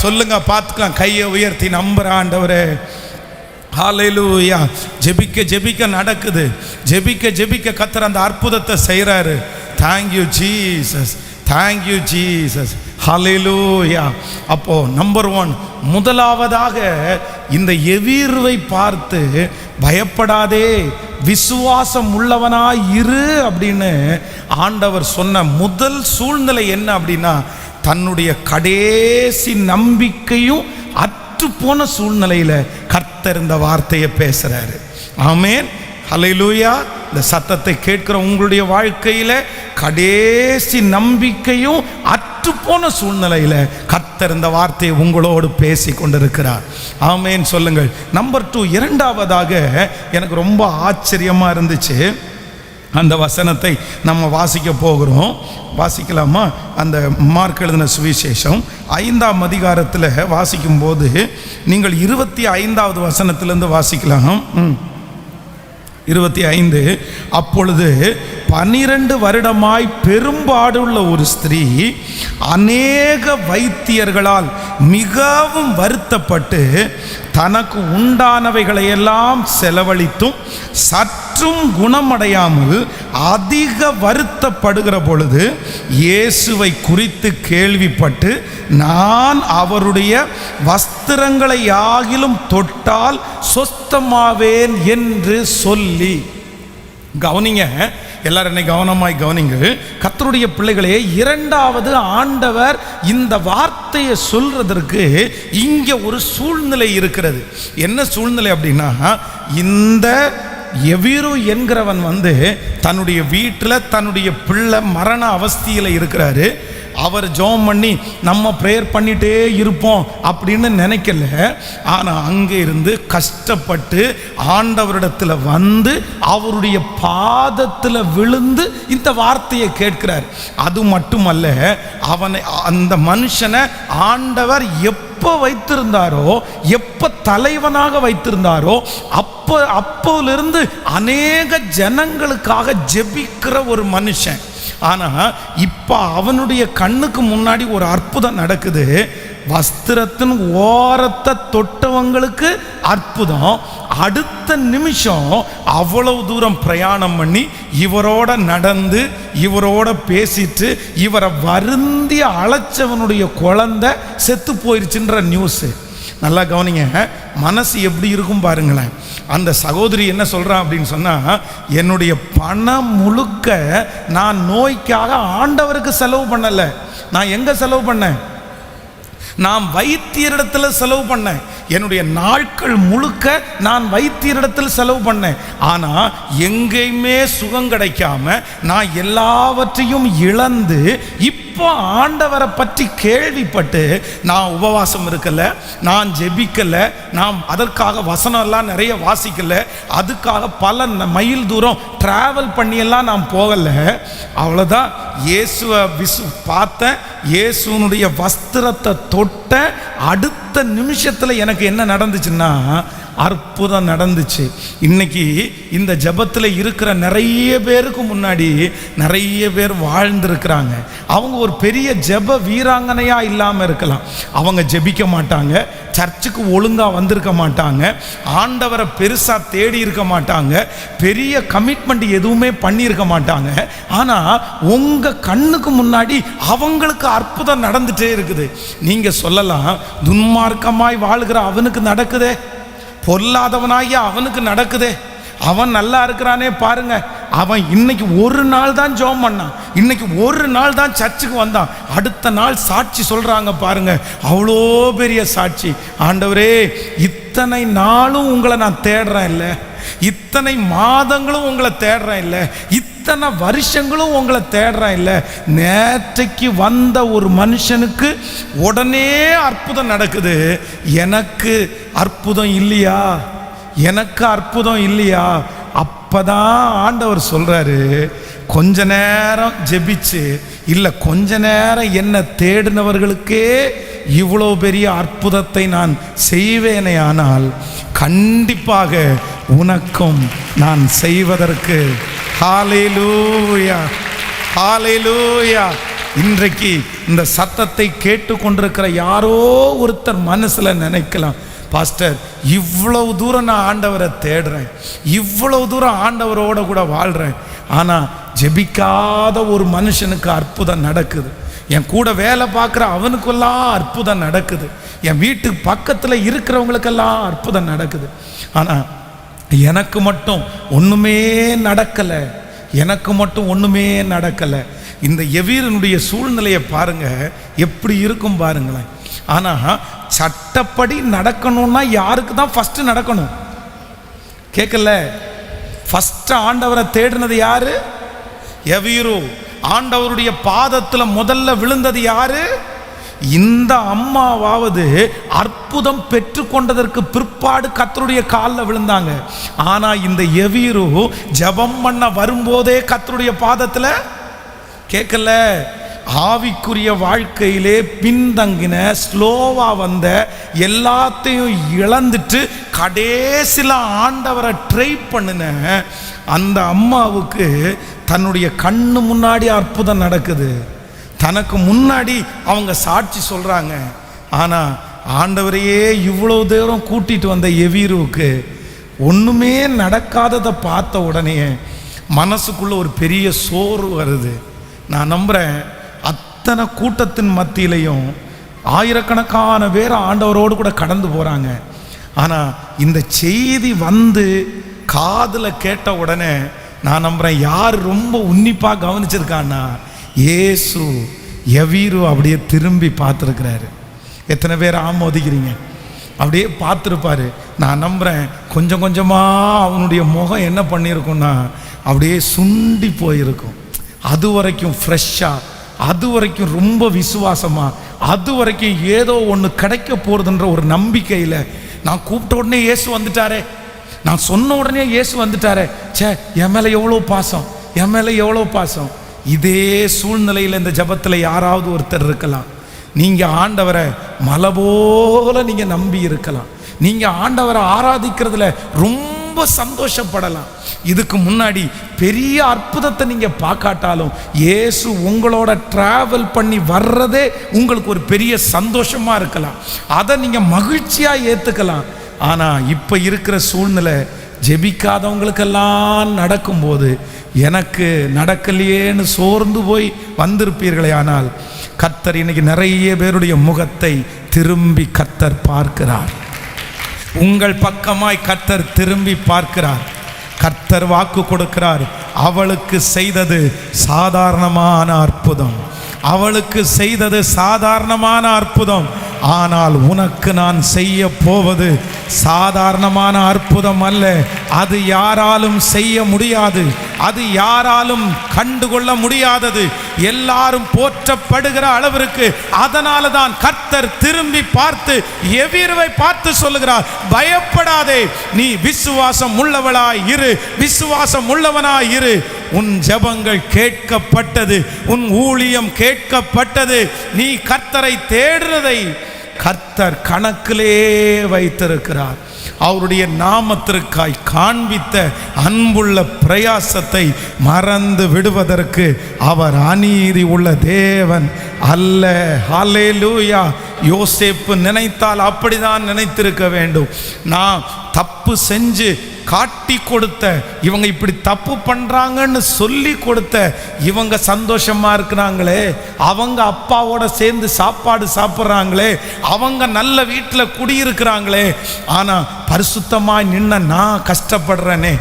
சொல்லுங்க பார்த்துக்கலாம். கையை உயர்த்தி நம்புற ஆண்டவரே. ஹல்லேலூயா! ஜெபிக்க ஜெபிக்க நடக்குது. ஜெபிக்க ஜெபிக்க கர்த்தர் அந்த அற்புதத்தை செய்கிறாரு. Thank you Jesus, thank you Jesus. Hallelujah! அப்போ நம்பர் 1, முதலாவதாக இந்த எவீருவை பார்த்து பயப்படாதே, விசுவாசம் உள்ளவனாய் இரு அப்படின்னு ஆண்டவர் சொன்ன முதல் சூழ்நிலை என்ன அப்படின்னா, தன்னுடைய கடைசி நம்பிக்கையும் அற்று போன சூழ்நிலையில் கர்த்தர் இந்த வார்த்தையை பேசுறாரு. ஆமென், ஹல்லேலூயா! இந்த சத்தத்தை கேட்கிற உங்களுடைய வாழ்க்கையில் கடைசி நம்பிக்கையும் அற்றுப்போன சூழ்நிலையில் கர்த்தர் இந்த வார்த்தையை உங்களோடு பேசி கொண்டிருக்கிறார். ஆமென் சொல்லுங்கள். நம்பர் 2, இரண்டாவதாக எனக்கு ரொம்ப ஆச்சரியமாக இருந்துச்சு. அந்த வசனத்தை நம்ம வாசிக்க போகிறோம். வாசிக்கலாமா? அந்த மார்க் எழுதின சுவிசேஷம் 5ஆம் அதிகாரத்தில் வாசிக்கும்போது நீங்கள் 25வது வசனத்திலிருந்து வாசிக்கலாம். 25. அப்பொழுது 12 வருடமாய் பெரும்பாடுள்ள ஒரு ஸ்திரீ அநேக வைத்தியர்களால் மிகவும் வருத்தப்பட்டு தனக்கு உண்டானவைகளையெல்லாம் செலவழித்தும் சற்றும் குணமடையாமல் அதிக வருத்தப்படுகிற பொழுது இயேசுவை குறித்து கேள்விப்பட்டு நான் அவருடைய வஸ்திரங்களை ஆகிலும் தொட்டால் சொஸ்தமாவேன் என்று சொல்லி. கவனிங்க, எல்லாரும் என்னை கவனமாய் கவனிங்க. கர்த்தருடைய பிள்ளைகளே, இரண்டாவது ஆண்டவர் இந்த வார்த்தையை சொல்றதற்கு இங்க ஒரு சூழ்நிலை இருக்கிறது. என்ன சூழ்நிலை அப்படின்னா, இந்த எவீரு என்கிறவன் தன்னுடைய வீட்டில் தன்னுடைய பிள்ளை மரண அவஸ்தையில் இருக்கிறாரு. அவர் ஜெபம் பண்ணி நம்ம ப்ரேயர் பண்ணிட்டே இருப்போம் அப்படின்னு நினைக்கல. ஆனால் அங்கே இருந்து கஷ்டப்பட்டு ஆண்டவரிடத்தில் அவருடைய பாதத்தில் விழுந்து இந்த வார்த்தையை கேட்கிறார். அது மட்டுமல்ல, அந்த மனுஷனை ஆண்டவர் எப்போ வைத்திருந்தாரோ, எப்போ தலைவனாக வைத்திருந்தாரோ அப்போலிருந்து அநேக ஜனங்களுக்காக ஜெபிக்கிற ஒரு மனுஷன். ஆனால் இப்போ அவனுடைய கண்ணுக்கு முன்னாடி ஒரு அற்புதம் நடக்குது. வஸ்திரத்தின் ஓரத்தை தொட்டவங்களுக்கு அற்புதம். அடுத்த நிமிஷம் அவ்வளவு தூரம் பிரயாணம் பண்ணி இவரோட நடந்து இவரோட பேசிட்டு இவரை வருந்தி அழைச்சவனுடைய குழந்தை செத்து போயிருச்சுன்ற நியூஸு. நல்லா கவனிங்க, மனசு எப்படி இருக்கும் பாருங்களேன். அந்த சகோதரி என்ன சொல்கிறான் அப்படின்னு சொன்னால், என்னுடைய பணம் முழுக்க நான் நோய்க்காக ஆண்டவருக்கு செலவு பண்ணலை. நான் எங்கே செலவு பண்ணேன்? நான் வைத்தியரிடத்தில் செலவு பண்ணேன். என்னுடைய நாட்கள் முழுக்க நான் வைத்தியரிடத்தில் செலவு பண்ணேன். ஆனால் எங்கேயுமே சுகம் கிடைக்காம நான் எல்லாவற்றையும் இழந்து இப்போ ஆண்டவரை பற்றி கேள்விப்பட்டு நான் உபவாசம் இருக்கலை, நான் ஜெபிக்கலை, நான் அதற்காக வசனம் எல்லாம் நிறைய வாசிக்கலை, அதுக்காக பல மைல் தூரம் டிராவல் பண்ணியெல்லாம் நான் போகலை. அவ்வளோதான், இயேசுவை பார்த்தேன், இயேசுனுடைய வஸ்திரத்தை தொட்ட அடுத்த நிமிஷத்தில் எனக்கு என்ன நடந்துச்சுன்னா அற்புதம் நடந்துச்சு. இன்னைக்கு இந்த ஜபத்தில் இருக்கிற நிறைய பேருக்கு முன்னாடி நிறைய பேர் வாழ்ந்திருக்கிறாங்க. அவங்க ஒரு பெரிய ஜப வீராங்கனையா இல்லாமல் இருக்கலாம். அவங்க ஜெபிக்க மாட்டாங்க, சர்ச்சுக்கு ஒழுங்காக வந்திருக்க மாட்டாங்க, ஆண்டவரை பெருசாக தேடி இருக்க மாட்டாங்க, பெரிய கமிட்மெண்ட் எதுவுமே பண்ணியிருக்க மாட்டாங்க. ஆனால் உங்கள் கண்ணுக்கு முன்னாடி அவங்களுக்கு அற்புதம் நடந்துகிட்டே இருக்குது. நீங்கள் சொல்லலாம், துன்மார்க்கமாய் வாழ்கிற அவனுக்கு நடக்குதே, பொல்லாதவனாகிய அவனுக்கு நடக்குதே, அவன் நல்லா இருக்கிறானே பாருங்க, அவன் இன்னைக்கு ஒரு நாள் தான் ஜெபம் பண்ணான், இன்னைக்கு ஒரு நாள் தான் சர்ச்சுக்கு வந்தான், அடுத்த நாள் சாட்சி சொல்றாங்க பாருங்க, அவ்வளோ பெரிய சாட்சி. ஆண்டவரே, இத்தனை நாளும் உங்களை நான் தேடுறேன் இல்லை, இத்தனை மாதங்களும் உங்களை தேடுறேன் இல்லை, இத்தனை வருஷங்களும் உங்களை தேடுறேன் இல்லை, நேற்றைக்கு வந்த ஒரு மனுஷனுக்கு உடனே அற்புதம் நடக்குது, எனக்கு அற்புதம் இல்லையா? எனக்கு அற்புதம் இல்லையா? அப்பதான் ஆண்டவர் சொல்றாரு, கொஞ்ச நேரம் ஜெபிச்சு இல்லை கொஞ்ச நேரம் என்ன தேடினவர்களுக்கே இவ்வளோ பெரிய அற்புதத்தை நான் செய்வேனே, ஆனால் கண்டிப்பாக உனக்கும் நான் செய்வதற்கு. ஹல்லேலூயா, ஹல்லேலூயா. இன்றைக்கு இந்த சத்தத்தை கேட்டுக்கொண்டிருக்கிற யாரோ ஒருத்தர் மனசில் நினைக்கலாம், பாஸ்டர், இவ்வளவு தூரம் நான் ஆண்டவரை தேடுறேன், இவ்வளவு தூரம் ஆண்டவரோட கூட வாழ்கிறேன், ஆனால் ஜெபிக்காத ஒரு மனுஷனுக்கு அற்புதம் நடக்குது, என் கூட வேலை பார்க்குற அவனுக்கெல்லாம் அற்புதம் நடக்குது, என் வீட்டுக்கு பக்கத்தில் இருக்கிறவங்களுக்கெல்லாம் அற்புதம் நடக்குது, ஆனால் எனக்கு மட்டும் ஒன்றுமே நடக்கலை, எனக்கு மட்டும் ஒன்றுமே நடக்கலை. இந்த எவீரனுடைய சூழ்நிலையை பாருங்க, எப்படி இருக்கும் பாருங்களேன். ஆனால் சட்டப்படி நடக்கணும்னா யாருக்கு தான் ஃபஸ்ட்டு நடக்கணும்? கேட்கல, ஃபஸ்ட்டு ஆண்டவரை தேடினது யாரு? எவீரு. ஆண்டவருடைய பாதத்தில் முதல்ல விழுந்தது யாரு? இந்த அம்மாவாவது அற்புதம் பெற்றுக்கொண்டதற்கு பிற்பாடு கர்த்தருடைய காலில் விழுந்தாங்க. ஆனால் இந்த எவீரு ஜெபம் பண்ண வரும்போதே கர்த்தருடைய பாதத்தில் கேட்கல. ஆவிக்குரிய வாழ்க்கையிலே பின்தங்கின, ஸ்லோவா வந்த, எல்லாத்தையும் இழந்துட்டு கடைசியில் ஆண்டவரை ட்ரை பண்ணின அந்த அம்மாவுக்கு தன்னுடைய கண்ணு முன்னாடி அற்புதம் நடக்குது, தனக்கு முன்னாடி அவங்க சாட்சி சொல்றாங்க. ஆனா ஆண்டவரையே இவ்வளவு தூரம் கூட்டிட்டு வந்த எவீருவுக்கு ஒண்ணுமே நடக்காததை பார்த்த உடனே மனசுக்குள்ள ஒரு பெரிய சோர்வு வருது. நான் நம்புறேன் அத்தனை கூட்டத்தின் மத்தியிலையும் ஆயிரக்கணக்கான பேர் ஆண்டவரோடு கூட கடந்து போறாங்க. ஆனா இந்த செய்தி வந்து காதுல கேட்ட உடனே நான் நம்புறேன் யார் ரொம்ப உன்னிப்பா கவனிச்சிருக்கான்னா, இயேசு எவீரு அப்படியே திரும்பி பார்த்துருக்கிறாரு. எத்தனை பேர் ஆமோதிக்கிறீங்க? அப்படியே பார்த்துருப்பாரு. நான் நம்புறேன் கொஞ்சம் கொஞ்சமா அவனுடைய முகம் என்ன பண்ணியிருக்கும்னா அப்படியே சுண்டி போயிருக்கும். அது வரைக்கும் ஃப்ரெஷ்ஷா, அது வரைக்கும் ரொம்ப விசுவாசமா, அது வரைக்கும் ஏதோ ஒன்று கிடைக்க போறதுன்ற ஒரு நம்பிக்கையில், நான் கூப்பிட்ட உடனே இயேசு வந்துட்டாரே, நான் சொன்ன உடனே இயேசு வந்துட்டாரே, சே என் மேலே எவ்வளோ பாசம், என் மேலே எவ்வளோ பாசம். இதே சூழ்நிலையில் இந்த ஜபத்தில் யாராவது ஒருத்தர் இருக்கலாம். நீங்க ஆண்டவரை மலை போல நீங்க நம்பி இருக்கலாம். நீங்க ஆண்டவரை ஆராதிக்கிறதுல ரொம்ப சந்தோஷப்படலாம். இதுக்கு முன்னாடி பெரிய அற்புதத்தை நீங்க பார்க்காட்டாலும் இயேசு உங்களோட டிராவல் பண்ணி வர்றதே உங்களுக்கு ஒரு பெரிய சந்தோஷமா இருக்கலாம். அதை நீங்க மகிழ்ச்சியா ஏத்துக்கலாம். ஆனா இப்ப இருக்கிற சூழ்நிலை ஜெபிக்காதவங்களுக்கெல்லாம் நடக்கும்போது எனக்கு நடக்கலையேன்னு சோர்ந்து போய் வந்திருப்பீர்களே. ஆனால் கர்த்தர் இன்னைக்கு நிறைய பேருடைய முகத்தை திரும்பி கர்த்தர் பார்க்கிறார். உங்கள் பக்கமாய் கர்த்தர் திரும்பி பார்க்கிறார். கர்த்தர் வாக்கு கொடுக்கிறார், அவளுக்கு செய்தது சாதாரணமான அற்புதம், அவளுக்கு செய்தது சாதாரணமான அற்புதம், ஆனால் உனக்கு நான் செய்ய போவது சாதாரணமான அற்புதம் அல்ல. அது யாராலும் செய்ய முடியாது, அது யாராலும் கண்டுகொள்ள முடியாதது, எல்லாரும் போற்றப்படுகிற அளவிற்கு. அதனால தான் கர்த்தர் திரும்பி பார்த்து எவீருவை பார்த்து சொல்லுகிறார், பயப்படாதே, நீ விசுவாசம் உள்ளவளாய் இரு, விசுவாசம் உள்ளவனாய் இரு. உன் ஜெபங்கள் கேட்கப்பட்டது, உன் ஊழியம் கேட்கப்பட்டது. நீ கர்த்தரை தேடுறதை கர்த்தர் கணக்கிலே வைத்திருக்கிறார். அவருடைய நாமத்திற்காய் காண்பித்த அன்புள்ள பிரயாசத்தை மறந்து விடுவதற்கு அவர் அநீதி உள்ள தேவன் அல்ல. ஹல்லேலூயா. யோசேப்பு நினைத்தால் அப்படிதான் நினைத்திருக்க வேண்டும். நான் தப்பு செஞ்சு காட்டி கொடுத்த இவங்க இப்படி தப்பு பண்றாங்கன்னு சொல்லி கொடுத்த இவங்க சந்தோஷமா இருக்கிறாங்களே, அவங்க அப்பாவோட சேர்ந்து சாப்பாடு சாப்பிட்றாங்களே, அவங்க நல்ல வீட்டில் குடியிருக்கிறாங்களே, ஆனா பரிசுத்தமா நின்ன நான் கஷ்டப்படுறேனே,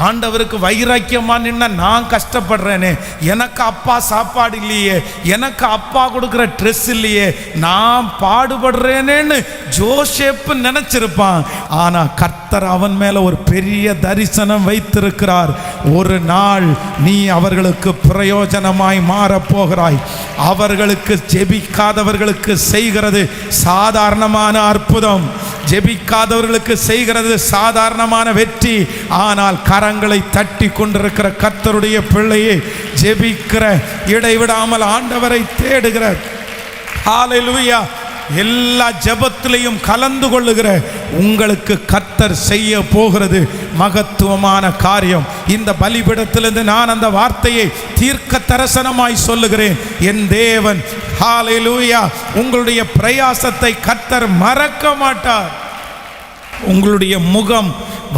ஆண்டவருக்கு வைராக்கியமா நின்ன நான் கஷ்டப்படுறேனே, எனக்கு அப்பா சாப்பாடு இல்லையே, எனக்கு அப்பா கொடுக்குற ட்ரெஸ் இல்லையே, நான் பாடுபடுறேனேன்னு ஜோசேப்பு நினைச்சிருப்பான். ஆனா கர்த்தர் அவன் மேல ஒரு பெரிய தரிசனம் வைத்திருக்கிறார். ஒரு நாள் நீ அவர்களுக்கு பிரயோஜனமாய் மாறப் போகிறாய். அவர்களுக்கு ஜெபிக்காதவர்களுக்கு செய்கிறது சாதாரணமான அற்புதம், ஜெபிக்காதவர்களுக்கு செய்கிறது சாதாரணமான வெற்றி. ஆனால் கரங்களை தட்டி கொண்டிருக்கிற கர்த்தருடைய பிள்ளையே, ஜெபிக்கிற, இடைவிடாமல் ஆண்டவரை தேடுகிற, ஹல்லேலூயா, எல்லா ஜெபத்திலையும் கலந்து கொள்ளுகிற உங்களுக்கு கர்த்தர் செய்ய போகிறது மகத்துவமான காரியம். இந்த பலிபீடத்திலிருந்து நான் அந்த வார்த்தையை தீர்க்க தரிசனமாய் சொல்லுகிறேன். என் தேவன், ஹல்லேலூயா, உங்களுடைய பிரயாசத்தை கர்த்தர் மறக்க மாட்டார். உங்களுடைய முகம்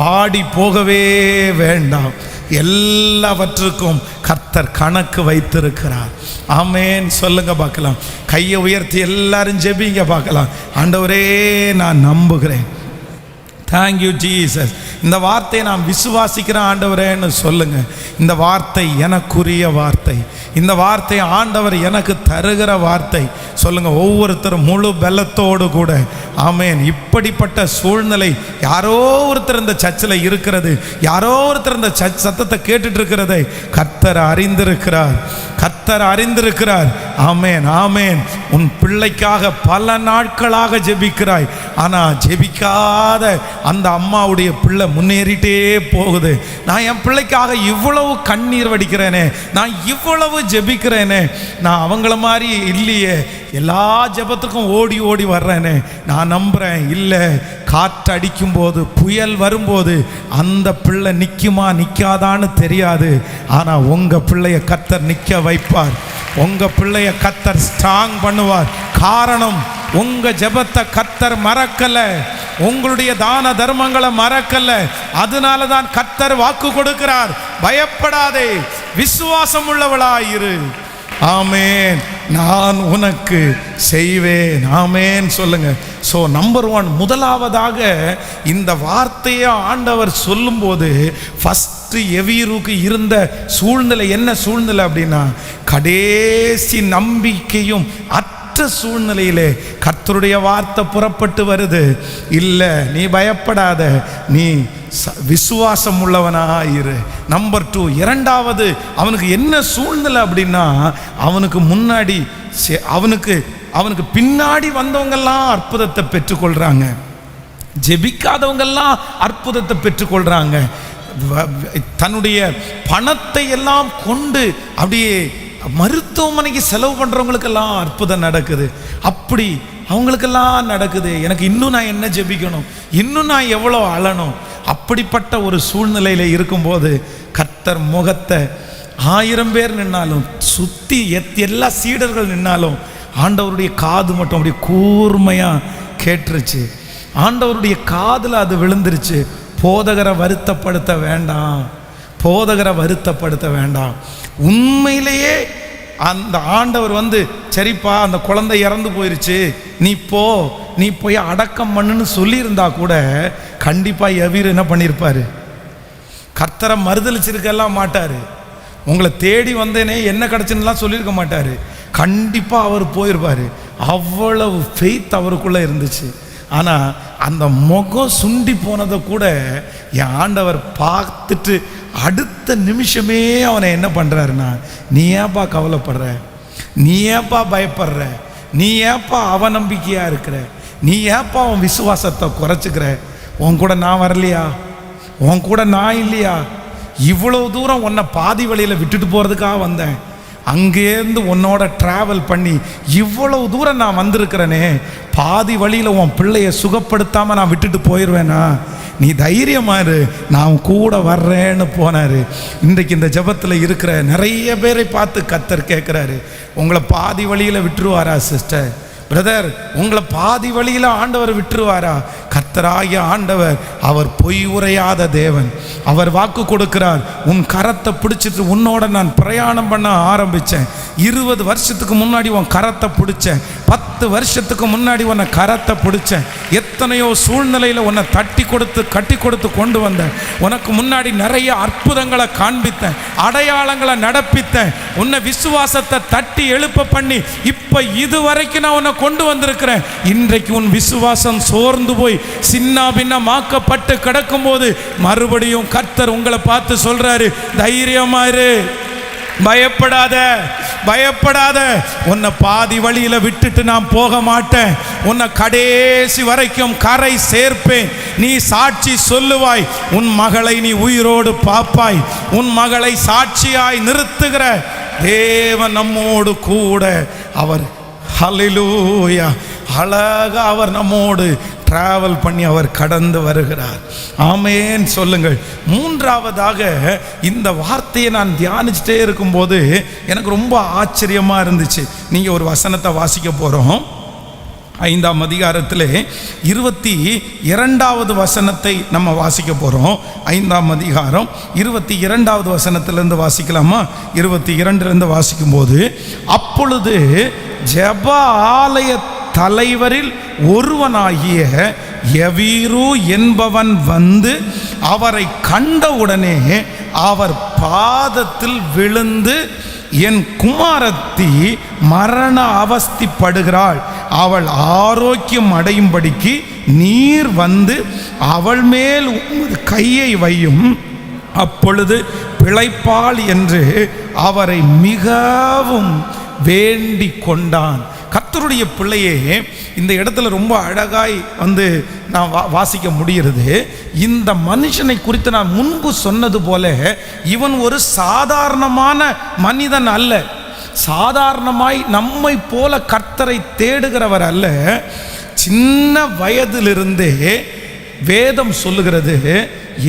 வாடி போகவே வேண்டாம். எல்லாவற்றுக்கும் கர்த்தர் கணக்கு வைத்திருக்கிறார். ஆமென். சொல்லுங்க பார்க்கலாம். கையை உயர்த்தி எல்லாரும் ஜெபிங்க பார்க்கலாம். ஆண்டவரே நான் நம்புகிறேன். Thank you Jesus. இந்த வார்த்தையை நான் விசுவாசிக்கிறேன் ஆண்டவரேன்னு சொல்லுங்க. இந்த வார்த்தை எனக்குரிய வார்த்தை, இந்த வார்த்தை ஆண்டவர் எனக்கு தருகிற வார்த்தை. சொல்லுங்க ஒவ்வொருத்தரும் முழு பலத்தோடு கூட. ஆமென். இப்படிப்பட்ட சூழ்நிலை யாரோ ஒருத்தர் இந்த சர்ச்சில் இருக்கிறது, யாரோ ஒருத்தர் இந்த சத்தத்தை கேட்டுட்டு இருக்கிறதை கர்த்தர் அறிந்திருக்கிறார், கர்த்தர் அறிந்திருக்கிறார். ஆமென், ஆமென். உன் பிள்ளைக்காக பல நாட்களாக ஜெபிக்கிறாய், ஆனா ஜெபிக்காத அந்த அம்மாவுடைய பிள்ளை முன்னேறிட்டே போகுது. நான் என் பிள்ளைக்காக இவ்வளவு கண்ணீர் வடிக்கிறேனே, நான் இவ்வளவு ஜெபிக்கிறேனே, நான் அவங்கள மாதிரி இல்லையே, எல்லா ஜெபத்துக்கும் ஓடி ஓடி வர்றேனே. நான் நம்புறேன், இல்லை, காற்று அடிக்கும் போது, புயல் வரும்போது அந்த பிள்ளை நிற்குமா நிற்காதான்னு தெரியாது. ஆனால் உங்கள் பிள்ளைய கர்த்தர் நிற்க வைப்பார். உங்கள் பிள்ளைய கர்த்தர் ஸ்ட்ராங் பண்ணுவார். காரணம், உங்கள் ஜெபத்தை கர்த்தர் மறக்கல, உங்களுடைய தான தர்மங்களை மறக்கல. அதனால தான் கர்த்தர் வாக்கு கொடுக்கிறார், பயப்படாதே, விசுவாசம் உள்ளவளாயிரு. ஆமேன், நான் உனக்கு செய்வேன். ஆமேன் சொல்லுங்க. ஸோ நம்பர் 1, முதலாவதாக இந்த வார்த்தையை ஆண்டவர் சொல்லும்போது ஃபஸ்ட்டு எவீருக்கு இருந்த சூழ்நிலை என்ன சூழ்நிலை அப்படின்னா, கடைசி நம்பிக்கையும் அற்ற சூழ்நிலையிலே கர்த்தருடைய வார்த்தை புறப்பட்டு வருது. இல்லை, நீ பயப்படாத, நீ விசுவாசம் உள்ளவனாயிரு. நம்பர் 2, இரண்டாவது அவனுக்கு என்ன சூழ்நிலை அப்படின்னா, அவனுக்கு முன்னாடி அவனுக்கு பின்னாடி வந்தவங்கெல்லாம் அற்புதத்தை பெற்றுக்கொள்றாங்க, ஜெபிக்காதவங்கெல்லாம் அற்புதத்தை பெற்றுக்கொள்றாங்க. தன்னுடைய பணத்தை எல்லாம் கொண்டு அப்படியே மருத்துவமனைக்கு செலவு பண்ணுறவங்களுக்கெல்லாம் அற்புதம் நடக்குது. அப்படி அவங்களுக்கெல்லாம் நடக்குது. எனக்கு இன்னும் நான் என்ன ஜெபிக்கணும், இன்னும் நான் எவ்வளோ அழணும். அப்படிப்பட்ட ஒரு சூழ்நிலையில் இருக்கும்போது கர்த்தர் முகத்தை 1000 பேர் நின்னாலும், சுற்றி எல்லா சீடர்கள் நின்னாலும், ஆண்டவருடைய காது மட்டும் அப்படியே கூர்மையாக கேட்டுருச்சு. ஆண்டவருடைய காதில் அது விழுந்துருச்சு. போதகரை வருத்தப்படுத்த வேண்டாம், போதகரை வருத்தப்படுத்த வேண்டாம். உண்மையிலேயே அந்த ஆண்டவர் சரிப்பா, அந்த குழந்தை இறந்து போயிருச்சு, நீ போய் அடக்கம் பண்ணுன்னு சொல்லியிருந்தா கூட கண்டிப்பாக எவீர் என்ன பண்ணியிருப்பார்? கர்த்தரை மறுதளிச்சிருக்கலாம் மாட்டார். உங்களை தேடி வந்தேனே என்ன கிடச்சுன்னுலாம் சொல்லியிருக்க மாட்டார். கண்டிப்பாக அவர் போயிருப்பார். அவ்வளவு ஃபெய்த் அவருக்குள்ளே இருந்துச்சு. ஆனால் அந்த முகம் சுண்டி போனதை கூட என் ஆண்டவர் பார்த்துட்டு அடுத்த நிமிஷமே அவனை என்ன பண்ணுறாருன்னா, நீ ஏப்பா கவலைப்படுற, நீ ஏப்பா பயப்படுற, நீ ஏப்பா அவநம்பிக்கையாக இருக்கிற, நீ ஏப்பா உன் விசுவாசத்தை குறைச்சிக்கிற, உன் கூட நான் வரலையா, உன் கூட நான் இல்லையா, இவ்வளோ தூரம் உன்னை பாதி வழியில் விட்டுட்டு போகிறதுக்காக வந்தேன், அங்கேருந்து உன்னோட ட்ராவல் பண்ணி இவ்வளவு தூரம் நான் வந்திருக்கிறேனே, பாதி வழியில் உன் பிள்ளையை சுகப்படுத்தாமல் நான் விட்டுட்டு போயிடுவேனா, நீ தைரியமாரு, நான் கூட வர்றேன்னு போனார். இன்றைக்கு இந்த ஜெபத்தில் இருக்கிற நிறைய பேரை பார்த்து கர்த்தர் கேட்குறாரு, உங்களை பாதி வழியில் விட்டுருவாரா சிஸ்டர், பிரதர், உங்களை பாதி வழியில் ஆண்டவர் விட்டுருவாரா? கர்த்தராகிய ஆண்டவர் அவர் பொய் உரையாத தேவன். அவர் வாக்கு கொடுக்கிறார், உன் கரத்தை பிடிச்சிட்டு உன்னோட நான் பிரயாணம் பண்ண ஆரம்பித்தேன். 20 வருஷத்துக்கு முன்னாடி உன் கரத்தை பிடிச்சேன், 10 வருஷத்துக்கு முன்னாடி உன்னை கரத்தை பிடிச்சேன், எத்தனையோ சூழ்நிலையில் உன்னை தட்டி கொடுத்து கட்டி கொடுத்து கொண்டு வந்தேன், உனக்கு முன்னாடி நிறைய அற்புதங்களை காண்பித்தேன், அடையாளங்களை நடப்பித்தேன், உன்னை விசுவாசத்தை தட்டி எழுப்ப பண்ணி இப்போ இதுவரைக்கும் நான் உன்னை கொண்டு வந்திருக்கிறேன். இன்றைக்கு உன் விசுவாசம் சோர்ந்து போய் சின்ன பின்னமாக்கப்பட்டு கிடக்கும் போது மறுபடியும் கர்த்தர் உங்களை பார்த்து சொல்றாரு, தைரியமாயிரு, பயப்படாத, பயப்படாத, உன்னை பாதி வழியில விட்டுட்டு நான் போக மாட்டேன், உன்னை கடைசி வரைக்கும் கரை சேர்ப்பேன், நீ சாட்சி சொல்லுவாய், உன் மகளை நீ உயிரோடு பாப்பாய், உன் மகளை சாட்சியாய் நிறுத்துகிற தேவன் நம்மோடு கூட. அவர் ஹல்லேலூயா, அழகா அவர் நம்மோடு டிராவல் பண்ணி அவர் கடந்து வருகிறார். ஆமேன் சொல்லுங்கள். மூன்றாவதாக இந்த வார்த்தையை நான் தியானிச்சுட்டே இருக்கும்போது எனக்கு ரொம்ப ஆச்சரியமா இருந்துச்சு. நீங்க ஒரு வசனத்தை வாசிக்க போறோம். 5ஆம் அதிகாரத்திலே 22வது வசனத்தை நம்ம வாசிக்க போறோம். 5ஆம் அதிகாரம் 22வது வசனத்திலிருந்து வாசிக்கலாமா? 22லிருந்து வாசிக்கும் போது, அப்பொழுது ஜெப ஆலய தலைவரில் ஒருவனாகிய எவீரு என்பவன் வந்து அவரை கண்டவுடனே அவர் பாதத்தில் விழுந்து, என் குமாரத்தி மரண அவஸ்திப்படுகிறாள், அவள் ஆரோக்கியம் அடையும்படிக்கு நீர் வந்து அவள் மேல் உமது கையை வையும், அப்பொழுது பிழைப்பாள் என்று அவரை மிகவும் வேண்டிக் கொண்டான். கர்த்தருடைய பிள்ளையே, இந்த இடத்துல ரொம்ப அழகாய் நான் வாசிக்க முடிகிறது. இந்த மனுஷனை குறித்து நான் முன்பு சொன்னது போல இவன் ஒரு சாதாரணமான மனிதன் அல்ல, சாதாரணமாய் நம்மை போல கர்த்தரை தேடுகிறவர் அல்ல. சின்ன வயதிலிருந்தே வேதம் சொல்லுகிறது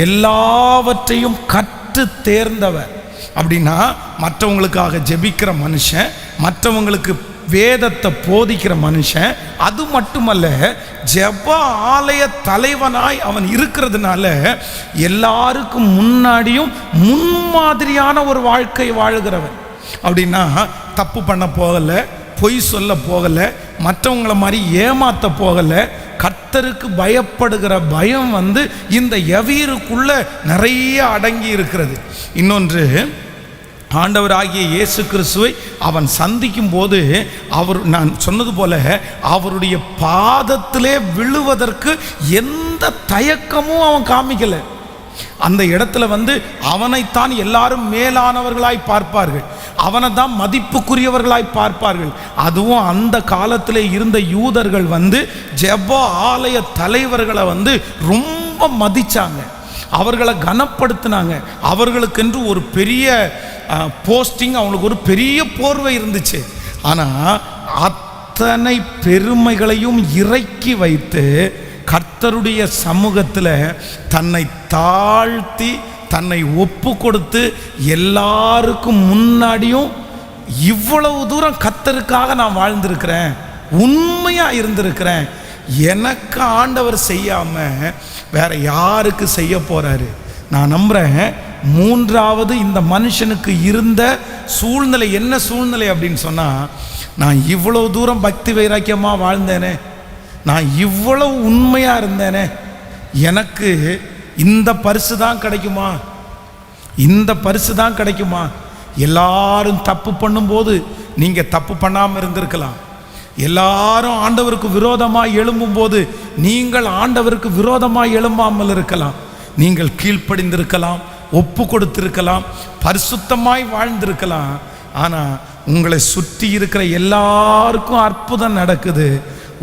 எல்லாவற்றையும் கற்று தேர்ந்தவர். அப்படின்னா மற்றவங்களுக்காக ஜெபிக்கிற மனுஷன், மற்றவங்களுக்கு வேதத்தை போதிக்கிற மனுஷன், அது மட்டுமல்ல ஜெப ஆலய தலைவனாய் அவன் இருக்கிறதுனால எல்லாருக்கும் முன்னாடியும் முன்மாதிரியான ஒரு வாழ்க்கை வாழுகிறவன். அப்படின்னா தப்பு பண்ண போகலை, பொய் சொல்ல போகலை, மற்றவங்களை மாதிரி ஏமாத்த போகலை. கர்த்தருக்கு பயப்படுகிற பயம் இந்த யவீருக்குள்ள நிறைய அடங்கி இருக்கிறது. இன்னொன்று, ஆண்டவராகிய இயேசு கிறிஸ்துவை அவன் சந்திக்கும் போது நான் சொன்னது போல அவருடைய பாதத்திலே விழுவதற்கு எந்த தயக்கமும் அவன் காமிக்கல. அந்த இடத்துல அவனைத்தான் எல்லாரும் மேலானவர்களாய் பார்ப்பார்கள், அவனை தான் மதிப்புக்குரியவர்களாய் பார்ப்பார்கள். அதுவும் அந்த காலத்தில் இருந்த யூதர்கள் ஜெப ஆலய தலைவர்களை ரொம்ப மதிச்சாங்க, அவர்களை கனப்படுத்தினாங்க. அவர்களுக்கென்று ஒரு பெரிய போஸ்டிங், அவங்களுக்கு ஒரு பெரிய போர்வை இருந்துச்சு. ஆனால் அத்தனை பெருமைகளையும் இறக்கி வைத்து கர்த்தருடைய சமூகத்தில் தன்னை தாழ்த்தி தன்னை ஒப்பு கொடுத்து எல்லாருக்கும் முன்னாடியும் இவ்வளவு தூரம் கர்த்தருக்காக நான் வாழ்ந்திருக்கிறேன், உண்மையாக இருந்திருக்கிறேன், எனக்கு ஆண்டவர் செய்யாம வேற யாருக்கு செய்ய போறாரு? நான் நம்புறேன். மூன்றாவது, இந்த மனுஷனுக்கு இருந்த சூழ்நிலை என்ன சூழ்நிலை அப்படின்னு சொன்னா, நான் இவ்வளவு தூரம் பக்தி வைராக்கியமாக வாழ்ந்தேனே, நான் இவ்வளவு உண்மையா இருந்தேனே, எனக்கு இந்த பரிசு தான் கிடைக்குமா? இந்த பரிசு தான் கிடைக்குமா? எல்லாரும் தப்பு பண்ணும்போது நீங்க தப்பு பண்ணாமல் இருந்திருக்கலாம். எல்லாரும் ஆண்டவருக்கு விரோதமாக எழும்பும் போது நீங்கள் ஆண்டவருக்கு விரோதமாக எழும்பாமல் இருக்கலாம். நீங்கள் கீழ்ப்படிந்திருக்கலாம், ஒப்பு கொடுத்திருக்கலாம், பரிசுத்தமாய் வாழ்ந்திருக்கலாம். ஆனால் உங்களை சுற்றி இருக்கிற எல்லாருக்கும் அற்புதம் நடக்குது,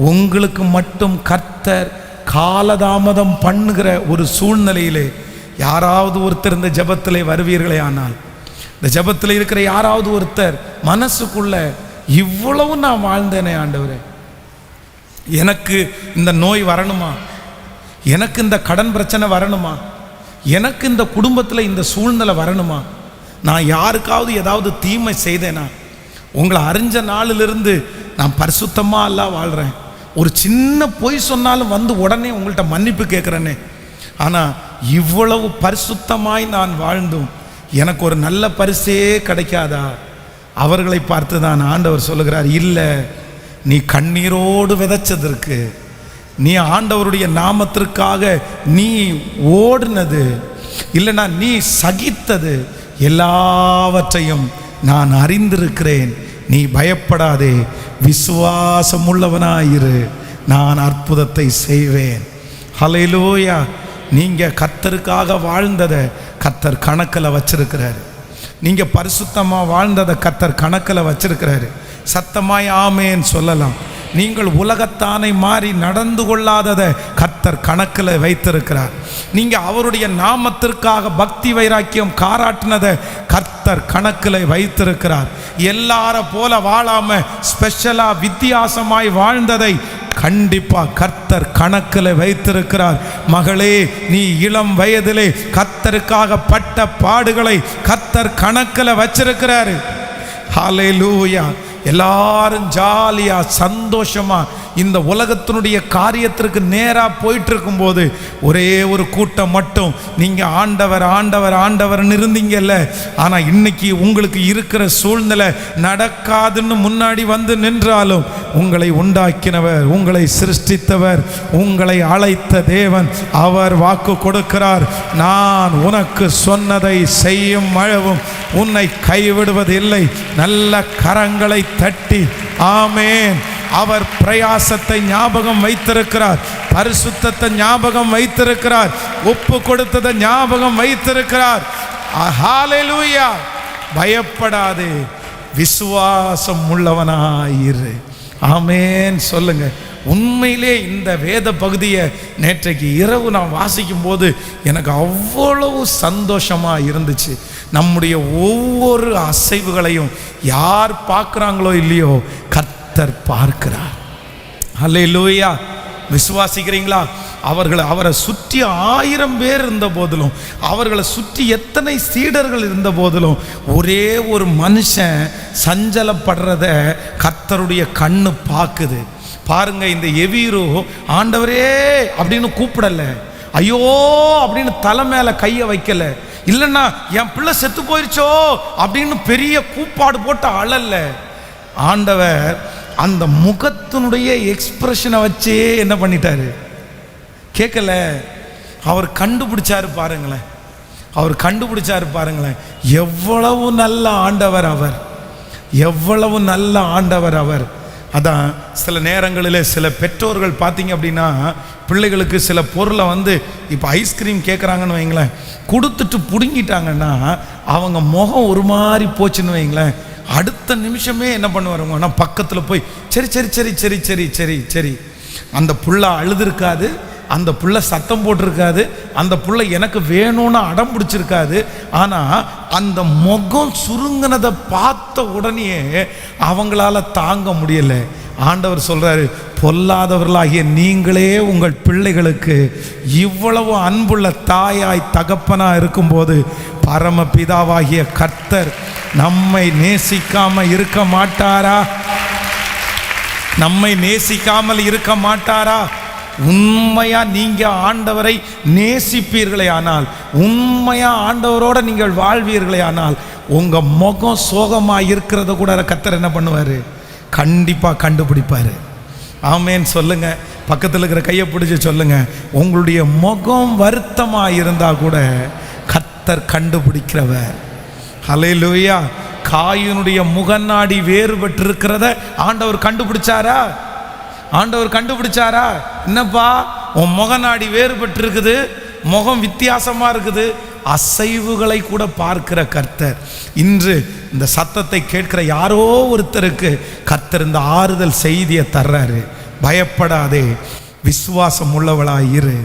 உங்களுக்கு மட்டும் கர்த்தர் காலதாமதம் பண்ணுகிற ஒரு சூழ்நிலையிலே யாராவது ஒருத்தர் இந்த ஜெபத்திலே வருவீர்களே ஆனால், இந்த ஜெபத்தில் இருக்கிற யாராவது ஒருத்தர் மனசுக்குள்ள இவ்வளவு நான் வாழ்ந்தேனே ஆண்டவரே, எனக்கு இந்த நோய் வரணுமா, எனக்கு இந்த கடன் பிரச்சனை வரணுமா, எனக்கு இந்த குடும்பத்தில் இந்த சூழ்நிலை வரணுமா, நான் யாருக்காவது ஏதாவது தீமை செய்தேனா, உங்களை அறிஞ்ச நாளிலிருந்து நான் பரிசுத்தமாக எல்லாம் வாழ்கிறேன், ஒரு சின்ன பொய் சொன்னாலும் உடனே உங்கள்கிட்ட மன்னிப்பு கேட்குறேனே, ஆனால் இவ்வளவு பரிசுத்தமாய் நான் வாழ்ந்தும் எனக்கு ஒரு நல்ல பரிசே கிடைக்காதா? அவர்களை பார்த்து தான் ஆண்டவர் சொல்லுகிறார், இல்லை, நீ கண்ணீரோடு விதைச்சதற்கு, நீ ஆண்டவருடைய நாமத்திற்காக நீ ஓடினது, இல்லைனா நீ சகித்தது, எல்லாவற்றையும் நான் அறிந்திருக்கிறேன். நீ பயப்படாதே, விசுவாசம் உள்ளவனாயிரு, நான் அற்புதத்தை செய்வேன். ஹல்லேலூயா. நீங்கள் கர்த்தருக்காக வாழ்ந்ததை கர்த்தர் கணக்கில் வச்சிருக்கிறாரு, நீங்கள் பரிசுத்தமாக வாழ்ந்ததை கர்த்தர் கணக்கில் வச்சிருக்கிறாரு. சத்தமாய் ஆமேன் சொல்லலாம். நீங்கள் உலகத்தானை மாறி நடந்து கொள்ளாததை கர்த்தர் கணக்கில் வைத்திருக்கிறார். நீங்கள் அவருடைய நாமத்திற்காக பக்தி வைராக்கியம் காராட்டினதை கர்த்தர் கணக்கில் வைத்திருக்கிறார். எல்லார போல வாழாம ஸ்பெஷலாக வித்தியாசமாய் வாழ்ந்ததை கண்டிப்பாக கர்த்தர் கணக்கில் வைத்திருக்கிறார். மகளே, நீ இளம் வயதிலே கர்த்தருக்காக பட்ட பாடுகளை கர்த்தர் கணக்கில் வச்சிருக்கிறாரு. ஹல்லேலூயா. எல்லாரும் ஜாலியா சந்தோஷமா இந்த உலகத்தினுடைய காரியத்திற்கு நேராக போயிட்டு இருக்கும்போது ஒரே ஒரு கூட்டம் மட்டும் நீங்கள் ஆண்டவர் ஆண்டவர் ஆண்டவர்னு இருந்தீங்கல்ல, ஆனால் இன்னைக்கு உங்களுக்கு இருக்கிற சூழ்நிலை நடக்காதுன்னு முன்னாடி நின்றாலும் உங்களை உண்டாக்கினவர், உங்களை சிருஷ்டித்தவர், உங்களை அழைத்த தேவன், அவர் வாக்கு கொடுக்கிறார், நான் உனக்கு சொன்னதை செய்யும் அளவும் உன்னை கைவிடுவதில்லை. நல்ல கரங்களை தட்டி ஆமேன். அவர் பிரயாசத்தை ஞாபகம் வைத்திருக்கிறார், பரிசுத்தத்தை ஞாபகம் வைத்திருக்கிறார், ஒப்பு கொடுத்ததை ஞாபகம் வைத்திருக்கிறார். ஹல்லேலூயா. பயப்படாதே, விசுவாசம் உள்ளவனாயிரு. ஆமேன் சொல்லுங்க. உண்மையிலே இந்த வேத பகுதியை நேற்றைக்கு இரவு நான் வாசிக்கும் போது எனக்கு அவ்வளவு சந்தோஷமா இருந்துச்சு. நம்முடைய ஒவ்வொரு அசைவுகளையும் யார் பார்க்குறாங்களோ இல்லையோ கர்த்தர் பார்க்கிறார். ஹல்லேலூயா. விசுவாசிக்கிறீங்களா? அவரை சுற்றி 1000 பேர் இருந்த போதிலும், அவர்களை சுற்றி எத்தனை சீடர்கள் இருந்த போதிலும், ஒரே ஒரு மனுஷன் சஞ்சலப்படுறத கர்த்தருடைய கண்ணு பார்க்குது. பாருங்க, இந்த எவீரு ஆண்டவரே அப்படின்னு கூப்பிடல, ஐயோ அப்படின்னு தலை மேல கையை வைக்கல, இல்லைன்னா என் பிள்ளை செத்து போயிருச்சோ அப்படின்னு பெரிய கூப்பாடு போட்டு அழல்ல. ஆண்டவர் அந்த முகத்தினுடைய எக்ஸ்பிரஷனை வச்சே என்ன பண்ணிட்டாரு, கேட்கல, அவர் கண்டுபிடிச்சாரு பாருங்களேன், அவர் கண்டுபிடிச்சாரு பாருங்களேன். எவ்வளவு நல்ல ஆண்டவர் அவர், எவ்வளவு நல்ல ஆண்டவர் அவர். அதான் சில நேரங்களில் சில பெற்றோர்கள் பார்த்தீங்க அப்படின்னா பிள்ளைகளுக்கு சில பொருளை இப்போ ஐஸ்கிரீம் கேட்குறாங்கன்னு வைங்களேன், கொடுத்துட்டு பிடுங்கிட்டாங்கன்னா அவங்க முகம் ஒரு மாதிரி போச்சுன்னு வைங்களேன், அடுத்த நிமிஷமே என்ன பண்ணுவாருங்கன்னா பக்கத்தில் போய் சரி சரி சரி சரி சரி சரி சரி. அந்த புள்ள அழுதுருக்காது, அந்த புள்ள சத்தம் போட்டிருக்காது, அந்த புள்ள எனக்கு வேணும்னு அடம் பிடிச்சிருக்காது. ஆனால் அந்த முகம் சுருங்கினதை பார்த்த உடனே அவங்களால தாங்க முடியலை. ஆண்டவர் சொல்றாரு, பொல்லாதவர்களாகிய நீங்களே உங்கள் பிள்ளைகளுக்கு இவ்வளவு அன்புள்ள தாயாய் தகப்பனா இருக்கும்போது பரமபிதாவாகிய கர்த்தர் நம்மை நேசிக்காம இருக்க மாட்டாரா? நம்மை நேசிக்காமல் இருக்க மாட்டாரா? உண்மையா நீங்க ஆண்டவரை நேசிப்பீர்களே ஆனால், உண்மையா ஆண்டவரோட நீங்கள் வாழ்வீர்களே ஆனால், உங்க முகம் சோகமா இருக்கிறத கூட கர்த்தர் என்ன பண்ணுவாரு, கண்டிப்பா கண்டுபிடிப்பாரு. ஆமேன் சொல்லுங்க. பக்கத்தில் இருக்கிற கையை பிடிச்சி சொல்லுங்க, உங்களுடைய முகம் வருத்தமா இருந்தா கூட கர்த்தர் கண்டுபிடிக்கிறவர். ஹல்லேலூயா. காயினுடைய முகநாடி வேறுபட்டு இருக்கிறத ஆண்டவர் கண்டுபிடிச்சாரா? ஆண்டவர் கண்டுபிடிச்சாரா? என்னப்பா உன் முகநாடி வேறுபட்டு இருக்குது, முகம் வித்தியாசமா இருக்குது, அசைவுகளை கூட பார்க்கிற கர்த்தர் இன்று இந்த சத்தத்தை கேட்கிற யாரோ ஒருத்தருக்கு கர்த்தர் இந்த ஆறுதல் செய்தியை தர்றாரு. பயப்படாதே, விசுவாசம் உள்ளவளாயிரு.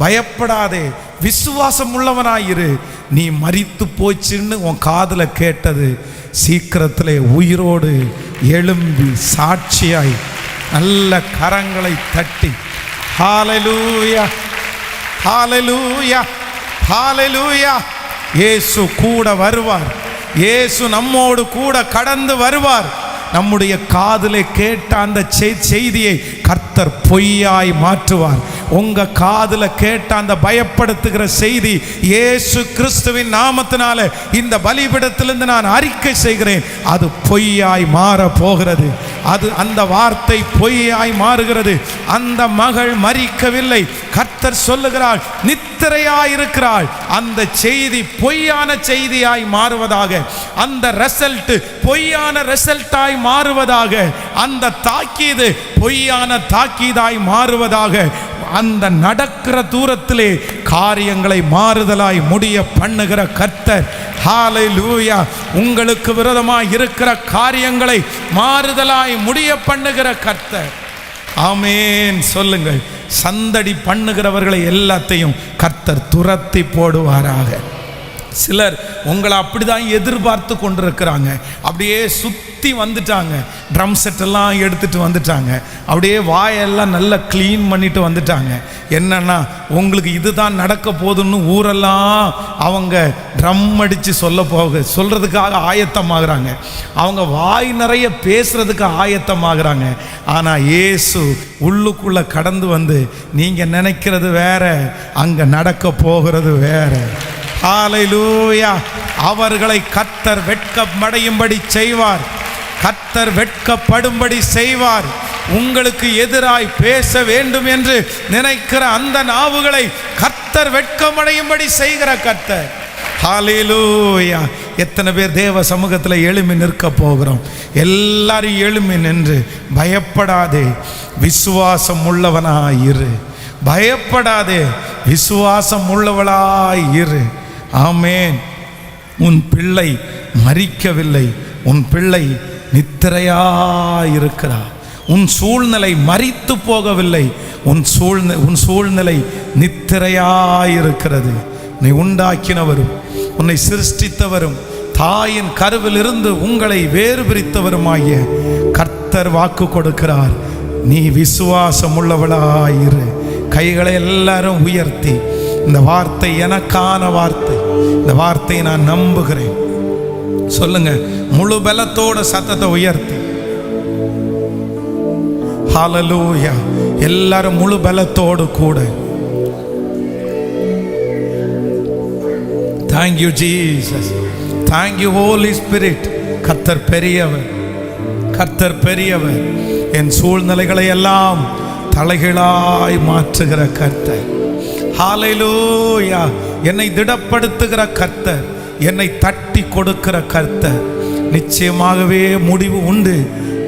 பயப்படாதே, விசுவாசம் உள்ளவனாயிரு. நீ மரித்து போச்சுன்னு உன் காதுல கேட்டது சீக்கிரத்திலே உயிரோடு எழும்பி சாட்சியாய் நல்ல கரங்களை தட்டி ஹல்லேலூயா, ஹல்லேலூயா, ஹல்லேலூயா. இயேசு கூட வருவார். இயேசு நம்மோடு கூட கடந்து வருவார். நம்முடைய காதிலே கேட்ட அந்த செய்தியை கர்த்தர் பொய்யாய் மாற்றுவார். உங்க காதுல கேட்ட அந்த பயப்படுத்துகிற செய்தி இயேசு கிறிஸ்துவின் நாமத்தினால இந்த பலிபீடத்திலிருந்து நான் அறிக்கை செய்கிறேன், அது பொய்யாய் மாற போகிறது. அது அந்த வார்த்தை பொய்யாய் மாறுகிறது. அந்த மகள் மரிக்கவில்லை, கர்த்தர் சொல்லுகிறாள் நித்திரையாயிருக்கிறாள். அந்த செய்தி பொய்யான செய்தியாய் மாறுவதாக, அந்த ரிசல்ட் பொய்யான ரிசல்ட்டாய் மாறுவதாக, அந்த தாக்கீது பொய்யான தாக்கீதாய் மாறுவதாக, அந்த நடக்கிற தூரத்திலே காரியங்களை மாறுதலாய் முடிய பண்ணுகிற கர்த்தர். ஹல்லேலூயா. உங்களுக்கு விரோதமாய் இருக்கிற காரியங்களை மாறுதலாய் முடிய பண்ணுகிற கர்த்தர். ஆமேன் சொல்லுங்கள். சந்தடி பண்ணுகிறவர்களை எல்லாத்தையும் கர்த்தர் துரத்தி போடுவாராக. சிலர் உங்களை அப்படிதான் எதிர்பார்த்து கொண்டிருக்கிறாங்க. அப்படியே சுற்றி வந்துட்டாங்க, ட்ரம் செட்டெல்லாம் எடுத்துட்டு வந்துட்டாங்க, அப்படியே வாயெல்லாம் நல்லா க்ளீன் பண்ணிட்டு வந்துட்டாங்க. என்னன்னா உங்களுக்கு இதுதான் நடக்க போகுதுன்னு ஊரெல்லாம் அவங்க ட்ரம் அடித்து சொல்றதுக்காக ஆயத்தமாகறாங்க. அவங்க வாய் நிறைய பேசுறதுக்கு ஆயத்தமாகறாங்க. ஆனால் இயேசு உள்ளுக்குள்ள கடந்து வந்து நீங்க நினைக்கிறது வேற, அங்க நடக்க போகிறது வேற. ஹல்லேலூயா. அவர்களை கர்த்தர் வெட்கமடையும்படி செய்வார், கர்த்தர் வெட்கப்படும்படி செய்வார். உங்களுக்கு எதிராய் பேச வேண்டும் என்று நினைக்கிற அந்த நாவுகளை கர்த்தர் வெட்கமடையும்படி செய்கிற கர்த்தர். ஹல்லேலூயா. எத்தனை பேர் தேவ சமூகத்தில் எழும்பி நிற்க போகிறோம்? எல்லாரும் எழும்பி நின்று பயப்படாதே, விசுவாசம் உள்ளவனாயிரு. பயப்படாதே, விசுவாசம் உள்ளவளாயிரு. ஆமேன். உன் பிள்ளை மரிக்கவில்லை, உன் பிள்ளை நித்திரையாயிருக்கிறார். உன் சூழ்நிலை மரித்து போகவில்லை, உன் சூழ்நிலை நித்திரையாயிருக்கிறது. நீ உண்டாக்கினவரும் உன்னை சிருஷ்டித்தவரும் தாயின் கருவிலிருந்து உங்களை வேறு பிரித்தவருமாகிய கர்த்தர் வாக்கு கொடுக்கிறார். நீ விசுவாசம் உள்ளவளாயிரு. கைகளை எல்லாரும் உயர்த்தி, இந்த வார்த்தை எனக்கான வார்த்தை, இந்த வார்த்தையை நான் நம்புகிறேன் சொல்லுங்க. முழு பலத்தோட சத்தத்தை உயர்த்தி ஹல்லேலூயா. எல்லாரும் முழு பலத்தோடு கூட Thank you Jesus, thank you Holy Spirit. கர்த்தர் பெரியவர், கர்த்தர் பெரியவர். என் சூழ்நிலைகளை எல்லாம் தலைகீழாய் மாற்றுகிற கர்த்தர். ஹல்லேலூயா. என்னை திடப்படுத்துகிற கர்த்தர், என்னை தட்டி கொடுக்கிற கர்த்தர். நிச்சயமாகவே முடிவு உண்டு,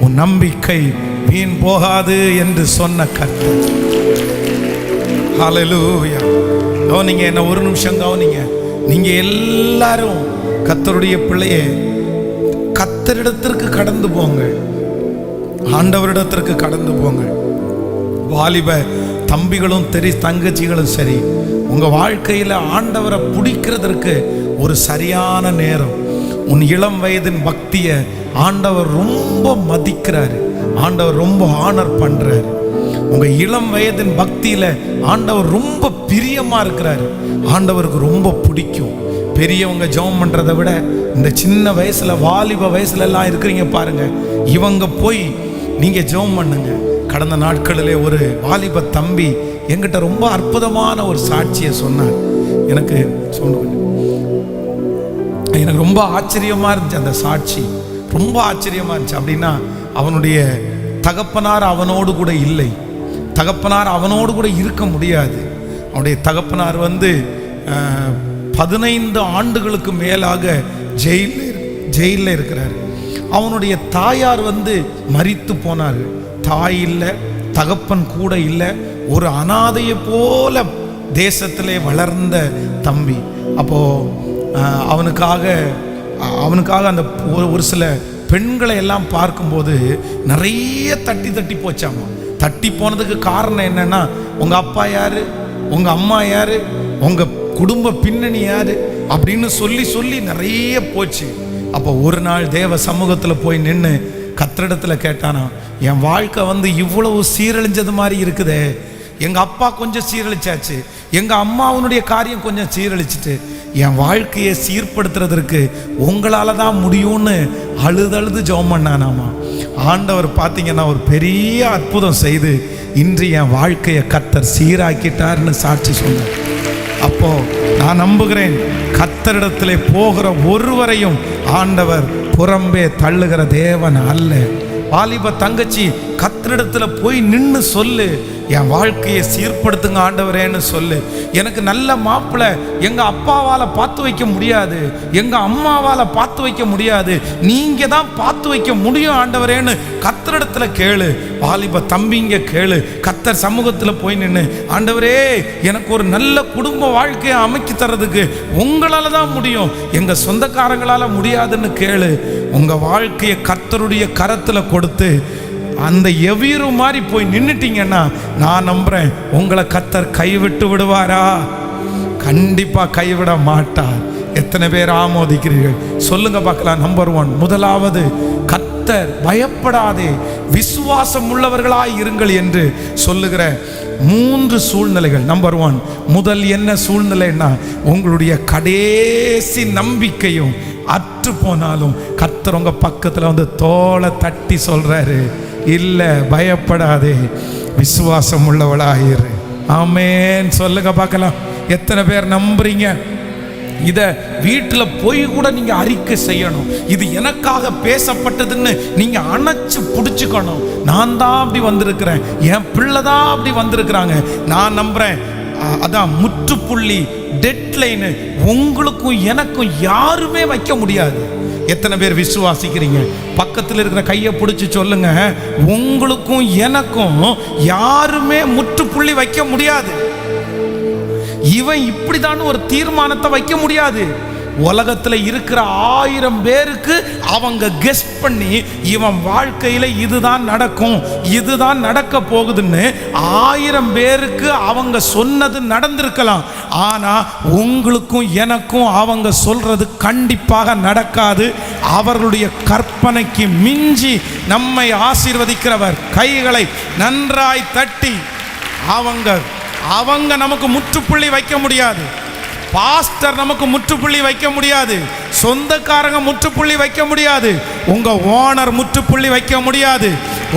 உன் நம்பிக்கை வீண் போகாது என்று சொன்ன கர்த்தர். ஹல்லேலூயா. கவனிங்க, என்ன ஒரு நிமிஷம் கவனிங்க. நீங்க எல்லாரும் கர்த்தருடைய பிள்ளையே, கர்த்தரிடத்திற்கு கடந்து போங்க, ஆண்டவரிடத்திற்கு கடந்து போங்க. வாலிப தம்பிகளும் தங்கச்சிகளும் சரி, உங்க வாழ்க்கையில ஆண்டவரை பிடிக்கிறதற்கு ஒரு சரியான நேரம். உன் இளம் வயதின் பக்தியை ஆண்டவர் ரொம்ப மதிக்கிறாரு, ஆண்டவர் ரொம்ப ஆனர் பண்றாரு. உங்க இளம் வயதின் பக்தியில ஆண்டவர் ரொம்ப பிரியமா இருக்கிறாரு, ஆண்டவருக்கு ரொம்ப பிடிக்கும். பெரியவங்க ஜெபம் பண்றதை விட இந்த சின்ன வயசுல வாலிப வயசுல எல்லாம் இருக்கிறீங்க பாருங்க, இவங்க போய் நீங்க ஜெபம் பண்ணுங்க. கடந்த நாட்களிலே ஒரு வாலிப தம்பி என்கிட்ட ரொம்ப அற்புதமான ஒரு சாட்சியை சொன்னார். எனக்கு ரொம்ப ஆச்சரியமா இருந்துச்சு அந்த சாட்சி, ரொம்ப ஆச்சரியமா இருந்துச்சு. அப்படின்னா அவனுடைய தகப்பனார் அவனோடு கூட இல்லை, தகப்பனார் அவனோடு கூட இருக்க முடியாது. அவனுடைய தகப்பனார் 15 ஆண்டுகளுக்கு மேலாக ஜெயிலில் இருக்கிறார். அவனுடைய தாயார் மரித்து போனார். தாய் இல்லை, தகப்பன் கூட இல்லை, ஒரு அனாதையை போல தேசத்திலே வளர்ந்த தம்பி. அப்போ அவனுக்காக அந்த ஒரு சில பெண்களை எல்லாம் பார்க்கும்போது நிறைய தட்டி போச்சாமா. தட்டி போனதுக்கு காரணம் என்னன்னா, உங்க அப்பா யாரு, உங்க அம்மா யாரு, உங்க குடும்ப பின்னணி யாரு அப்படின்னு சொல்லி நிறைய போச்சு. அப்போ ஒரு நாள் தேவ சமூகத்தில் போய் நின்று கர்த்தரிடத்துல கேட்டானா, என் வாழ்க்கை இவ்வளவு சீரழிஞ்சது மாதிரி இருக்குதே, எங்க அப்பா கொஞ்சம் சீரழிச்சாச்சு, எங்க அம்மாவுடைய காரியம் கொஞ்சம் சீரழிச்சிட்டு, என் வாழ்க்கையை சீர்படுத்துறதற்கு உங்களால தான் முடியும்னு அழுது ஜெபம் பண்ணானாமா. ஆண்டவர் பார்த்தீங்கன்னா ஒரு பெரிய அற்புதம் செய்து இன்று என் வாழ்க்கையை கர்த்தர் சீராக்கிட்டார்னு சாட்சி சொன்னார். அப்போ நான் நம்புகிறேன், கர்த்தரிடத்திலே போகிற ஒருவரையும் ஆண்டவர் புறம்பே தள்ளுகிற தேவன் அல்ல. வாலிப தங்கச்சி, கர்த்தரிடத்துல போய் நின்று சொல்லு, என் வாழ்க்கையை சீர்படுத்துங்க ஆண்டவரேன்னு சொல்லு. எனக்கு நல்ல மாப்பிள்ளை எங்க அப்பாவால பார்த்து வைக்க முடியாது, எங்க அம்மாவால பார்த்து வைக்க முடியாது, நீங்க தான் பார்த்து வைக்க முடியும் ஆண்டவரேன்னு கர்த்தரிடத்துல கேளு. வாலிப தம்பிங்க கேளு, கர்த்தர் சமூகத்துல போய் நின்று, ஆண்டவரே எனக்கு ஒரு நல்ல குடும்ப வாழ்க்கையை அமைக்கி தர்றதுக்கு உங்களால தான் முடியும், எங்க சொந்தக்காரங்களால முடியாதுன்னு கேளு. உங்க வாழ்க்கையை கர்த்தருடைய கரத்துல கொடுத்து அந்த எவீரு மாதிரி போய் நின்னுட்டீங்கன்னா நான் நம்புறேன், உங்களை கர்த்தர் கைவிட்டு விடுவாரா? கண்டிப்பா கைவிட மாட்டார். எத்தனை பேர் ஆமோதிக்கிறீர்கள் சொல்லுங்க பார்க்கலாம். நம்பர் 1, முதலாவது கர்த்தர் பயப்படாதே விசுவாசம் உள்ளவர்களாய் இருங்கள் என்று சொல்லுகிற 3 சூழ்நிலைகள். நம்பர் 1, முதல் என்ன சூழ்நிலைன்னா, உங்களுடைய கடைசி நம்பிக்கையும் அற்று போனாலும் கர்த்தர் உங்க பக்கத்துல தோளை தட்டி சொல்றாரு, இல்ல பயப்படாதே விசுவாசம் உள்ளவளாயிரு. ஆமென் சொல்லுங்க பார்க்கலாம். எத்தனை பேர் நம்புறீங்க? இத வீட்டில் போய் கூட நீங்க அறிக்கை செய்யணும். இது எனக்காக பேசப்பட்டதுன்னு நீங்க அணைச்சு பிடிச்சுக்கணும். நான் தான் அப்படி வந்திருக்கிறேன், என் பிள்ளை தான் அப்படி வந்திருக்கிறாங்க. நான் நம்புறேன், அதான் முற்றுப்புள்ளி, டெட்லைன் உங்களுக்கும் எனக்கும் யாருமே வைக்க முடியாது. எத்தனை பேர் விசுவாசிக்கிறீங்க? பக்கத்தில் இருக்கிற கையை பிடிச்சி சொல்லுங்க, உங்களுக்கும் எனக்கும் யாருமே முற்றுப்புள்ளி வைக்க முடியாது. இவன் இப்படிதான் ஒரு தீர்மானத்தை வைக்க முடியாது. உலகத்துல இருக்கிற 1000 பேருக்கு அவங்க கெஸ் பண்ணி இவன் வாழ்க்கையில இதுதான் நடக்கும், இதுதான் நடக்க போகுதுன்னு 1000 பேருக்கு அவங்க சொன்னது நடந்திருக்கலாம். ஆனா உங்களுக்கும் எனக்கும் அவங்க சொல்றது கண்டிப்பாக நடக்காது. அவர்களுடைய கற்பனைக்கு மிஞ்சி நம்மை ஆசீர்வதிக்கிறவர். கைகளை நன்றாய் தட்டி அவங்க அவங்க நமக்கு முற்றுப்புள்ளி வைக்க முடியாது. பாஸ்டர் நமக்கு முற்றுப்புள்ளி வைக்க முடியாது. சொந்தக்காரங்க முற்றுப்புள்ளி வைக்க முடியாது. உங்க ஓனர் முற்றுப்புள்ளி வைக்க முடியாது.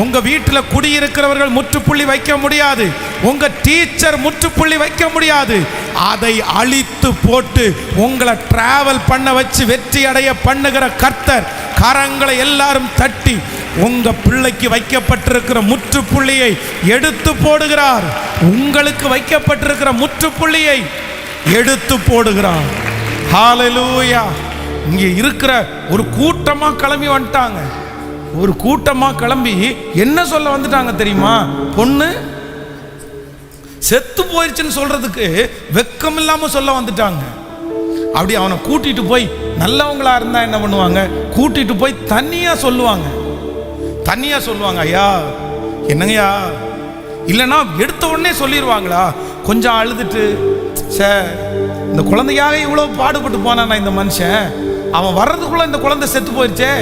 உங்க வீட்டில் குடியிருக்கிறவர்கள் முற்றுப்புள்ளி வைக்க முடியாது. உங்க டீச்சர் முற்றுப்புள்ளி வைக்க முடியாது. அதை அழித்து போட்டு உங்களை டிராவல் பண்ண வச்சு வெற்றி அடைய பண்ணுகிற கர்த்தர் கரங்களை எல்லாரும் தட்டி உங்க பிள்ளைக்கு வைக்கப்பட்டிருக்கிற முற்றுப்புள்ளியை எடுத்து போடுகிறார். உங்களுக்கு வைக்கப்பட்டிருக்கிற முற்றுப்புள்ளியை எடுத்து போடுகிறார். ஹல்லேலூயா. இங்க இருக்கிற ஒரு கூட்டமா கிளம்பி வந்துட்டாங்க. ஒரு கூட்டமா கிளம்பி என்ன சொல்ல வந்துட்டாங்க தெரியுமா? பொண்ணு செத்து போயிடுச்சுன்னு சொல்றதுக்கு வெக்கம் இல்லாம சொல்ல வந்துட்டாங்க. அப்படி அவனை கூட்டிட்டு போய், நல்லவங்களா இருந்தா என்ன பண்ணுவாங்க, கூட்டிட்டு போய் தனியா சொல்லுவாங்க. தனியா சொல்லுவாங்க, ஐயா என்னங்கய்யா, இல்லைன்னா எடுத்த உடனே சொல்லிடுவாங்களா? கொஞ்சம் அழுதுட்டு, சார் இந்த குழந்தையாக இவ்வளோ பாடுபட்டு போனானா இந்த மனுஷன், அவன் வர்றதுக்குள்ள இந்த குழந்தை செத்து போயிடுச்சே.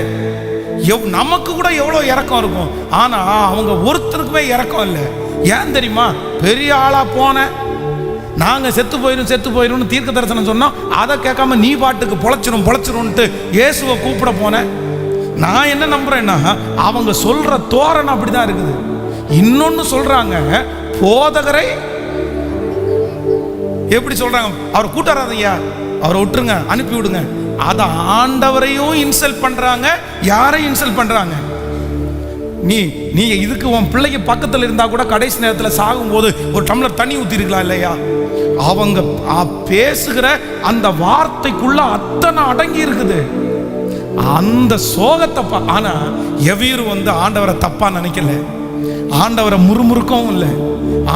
நமக்கு கூட எவ்வளோ இறக்கம் இருக்கும். ஆனால் அவங்க ஒருத்தருக்குமே இறக்கம் இல்லை. ஏன் தெரியுமா? பெரிய ஆளாக போன நாங்கள் செத்து போயிடும் தீர்க்க தரிசனம் சொன்னோம். அதை கேட்காம நீ பாட்டுக்கு பொழைச்சிரும்ட்டு இயேசுவை கூப்பிட போனேன். நான் என்ன நம்புறேன்னா, அவங்க சொல்ற தோரணை அப்படிதான் இருக்குது. இன்னொன்னு சொல்றாங்க, போதகரை எப்படி சொல்றாங்க, அவர் கூட்டாராதையா, அவரை விட்டுருங்க, அனுப்பி விடுங்க. அத ஆண்டவரையும் இன்சல்ட் பண்றாங்க, யாரையும் இன்சல்ட் பண்றாங்க. நீ இதுக்கு உன் பிள்ளைக்கு பக்கத்தில் இருந்தா கூட கடைசி நேரத்தில் சாகும்போது ஒரு டம்ளர் தண்ணி ஊத்திருக்கலாம் இல்லையா? அவங்க பேசுகிற அந்த வார்த்தைக்குள்ள அத்தனை அடங்கி இருக்குது. அந்த சோகத்தை ஆனா எவீரு ஆண்டவரை தப்பா நினைக்கல, ஆண்டவரை முறுமுறுக்கவும் இல்லை,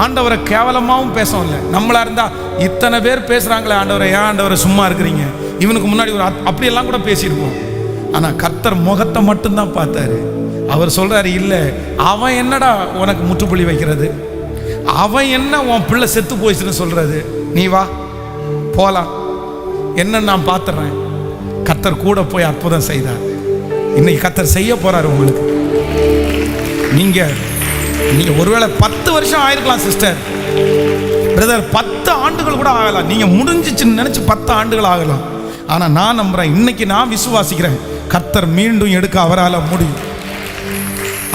ஆண்டவரை கேவலமாகவும் பேசவும் இல்லை. நம்மளா இருந்தா இத்தனை பேர் பேசுறாங்களே ஆண்டவரை, ஏன் ஆண்டவரை சும்மா இருக்கிறீங்க, இவனுக்கு முன்னாடி ஒரு அப்படியெல்லாம் கூட பேசியிருப்போம். ஆனா கர்த்தர் முகத்தை மட்டும்தான் பார்த்தாரு. அவர் சொல்றாரு, இல்லை அவன் என்னடா உனக்கு முற்றுப்புள்ளி வைக்கிறது, அவன் என்ன உன் பிள்ளை செத்து போயிடுச்சுன்னு சொல்றது, நீ வா போலாம், என்ன நான் பார்த்துறேன். கர்த்தர் கூட போய் அற்புதம் செய்தார். இன்னைக்கு கர்த்தர் செய்ய போறாரு உங்களுக்கு. நீங்க ஒருவேளை 10 வருஷம் ஆயிருக்கலாம் சிஸ்டர், பிரதர், 10 ஆண்டுகள் கூட ஆகலாம். நீங்க முடிஞ்சிச்சுன்னு நினைச்சு 10 ஆண்டுகள் ஆகலாம். ஆனா நான் நம்புறேன், இன்னைக்கு நான் விசுவாசிக்கிறேன், கர்த்தர் மீண்டும் எடுக்க அவரால் முடியும்,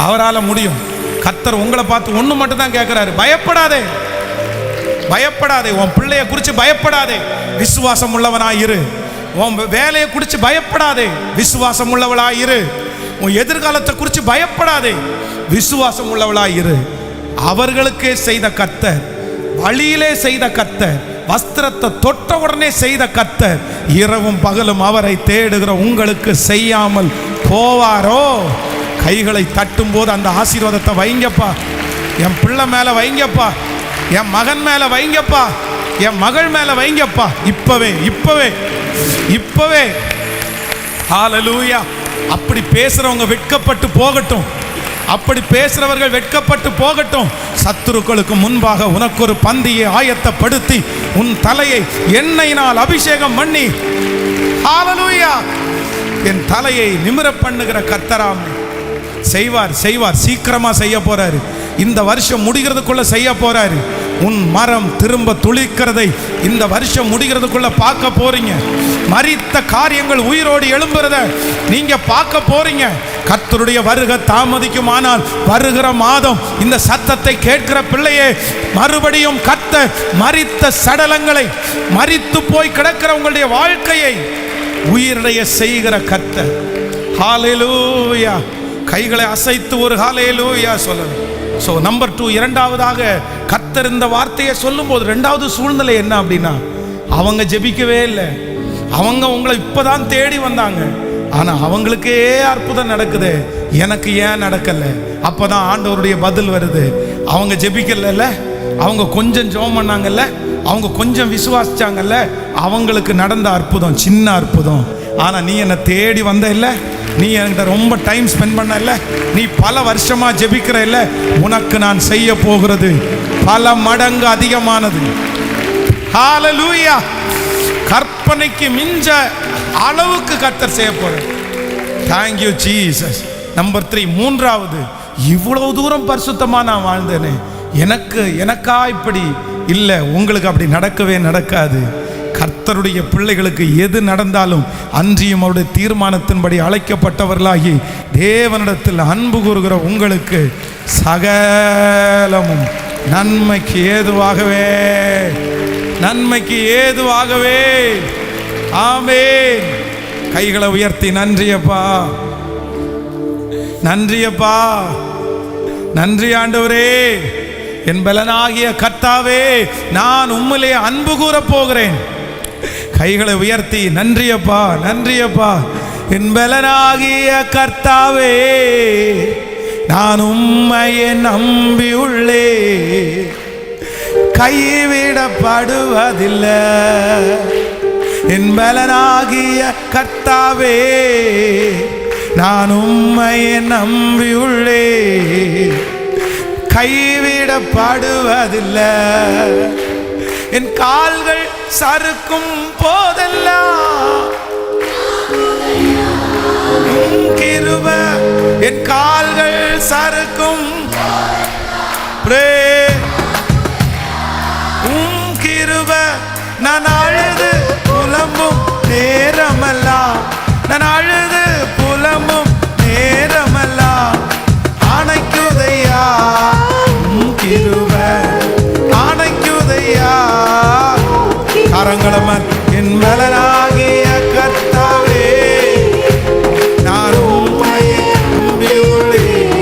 அவரால் முடியும். கர்த்தர் உங்களை பார்த்து ஒண்ணு மட்டும் தான் கேட்கிறாரு, பயப்படாதே, பயப்படாதே, உன் பிள்ளைய குறித்து பயப்படாதே, விசுவாசம் உள்ளவனாயிரு. உன் வேலையை குறித்து பயப்படாதே, விசுவாசம் உள்ளவளாயிரு. உன் எதிர்காலத்தை குறித்து பயப்படாதே, விசுவாசம் உள்ளவளாயிரு. அவர்களுக்கே செய்த கர்த்தர், வழியிலே செய்த கர்த்தர், வஸ்திரத்தை தொட்ட உடனே செய்த கர்த்தர், இரவும் பகலும் அவரை தேடுகிற உங்களுக்கு செய்யாமல் போவாரோ? கைகளை தட்டும் போது அந்த ஆசீர்வாதத்தை வைங்கப்பா, என் பிள்ளை மேல வைங்கப்பா, என் மகன் மேல வைங்கப்பா, என் மகள் மேல வைங்கப்பா. இப்பவே இப்பவே இப்பவே. ஹல்லேலூயா. அப்படி பேசுறவங்க வெட்கப்பட்டு போகட்டும், அப்படி பேசுறவர்கள் வெட்கப்பட்டு போகட்டும். சத்துருக்களுக்கு முன்பாக உனக்கு ஒரு பந்தியை ஆயத்தப்படுத்தி உன் தலையை எண்ணெயினால் அபிஷேகம் பண்ணி, ஹல்லேலூயா, என் தலையை நிமிர பண்ணுகிற கர்த்தராம் செய்வார், செய்வார். சீக்கிரமா செய்ய போறாரு. இந்த வருஷம் முடிகிறதுக்குள்ள செய்ய போறாரு. உன் மரம் திரும்ப துளிக்கிறதை இந்த வருஷம் முடிகிறதுக்குள்ள பார்க்க போறீங்க. மரித்த காரியங்கள் உயிரோடு எழும்புறத நீங்க பார்க்க போறீங்க. கர்த்தருடைய வருகை தாமதிக்குமானால் வருகிற மாதம் இந்த சத்தத்தை கேட்கிற பிள்ளையே, மறுபடியும் கர்த்தர் மரித்த சடலங்களை, மரித்து போய் கிடக்கிற உங்களுடைய வாழ்க்கையை உயிரடைய செய்கிற கர்த்தர். ஹல்லேலூயா. கைகளை அசைத்து ஒரு ஹல்லேலூயா சொல்லணும். ஸோ நம்பர் 2, இரண்டாவதாக கர்த்தர் இந்த வார்த்தையை சொல்லும் போது ரெண்டாவது சூழ்நிலை என்ன அப்படின்னா, அவங்க ஜெபிக்கவே இல்லை, அவங்க உங்களை இப்பதான் தேடி வந்தாங்க, ஆனா அவங்களுக்கே அற்புதம் நடக்குது, எனக்கு ஏன் நடக்கல? அப்பதான் ஆண்டவருடைய பதில் வருது. அவங்க ஜெபிக்கல, அவங்க கொஞ்சம் ஜெபம் பண்ணாங்கல்ல, அவங்க கொஞ்சம் விசுவாசிச்சாங்கல்ல, அவங்களுக்கு நடந்த அற்புதம் சின்ன அற்புதம். ஆனா நீ என்னை தேடி வந்த இல்ல, நீ என்கிட்ட ரொம்ப டைம் ஸ்பெண்ட் பண்ண இல்ல, நீ பல வருஷமா ஜெபிக்கிற இல்ல, உனக்கு நான் செய்ய போகிறது பல மடங்கு அதிகமானது. ஹல்லேலூயா. கற்பனைக்கு மிஞ்ச அளவுக்கு கர்த்தர் செய்ய போறார். Thank you Jesus. நம்பர் 3, மூன்றாவது, இவ்வளவு தூரம் பரிசுத்தமா நான் வாழ்ந்தேனே, எனக்கா இப்படி இல்லை, உங்களுக்கு அப்படி நடக்கவே நடக்காது. கர்த்தருடைய பிள்ளைகளுக்கு எது நடந்தாலும் அன்றியும் அவருடைய தீர்மானத்தின்படி அழைக்கப்பட்டவர்களாகி தேவனிடத்தில் அன்பு கூறுகிற உங்களுக்கு சகலமும் நன்மைக்கு ஏதுவாகவே, நன்மைக்கு ஏதுவாகவே. ஆமென். கைகளை உயர்த்தி நன்றியப்பா, நன்றியப்பா, நன்றி ஆண்டவரே. என் பலனாகிய கர்த்தாவே, நான் உம்மிலே அன்பு கூற போகிறேன். கைகளை உயர்த்தி நன்றியப்பா, நன்றியப்பா. என் பலனாகிய கர்த்தாவே, நான் உம்மையை நம்பியுள்ளே, கைவிடப்படுவதில்லை. என் பலனாகிய கர்த்தாவே, நான் உம்மையை நம்பியுள்ளே, கைவிடப்படுவதில்லை. என் கால்கள் சறுக்கும் போதெல்லாம் கிருபை, என் கால்கள் சறுக்கும் கிருபை. நான் அழுது புலம்பும் நேரமெல்லாம், நான் அழுது புலம்பும் நேரமெல்லாம் அணைக்குதையா கிருபை, அணைக்குதையா. கரங்களமன் என் பலனாகிய கர்த்தாவே, நான் உம்மையை நம்பியுள்ளேன்,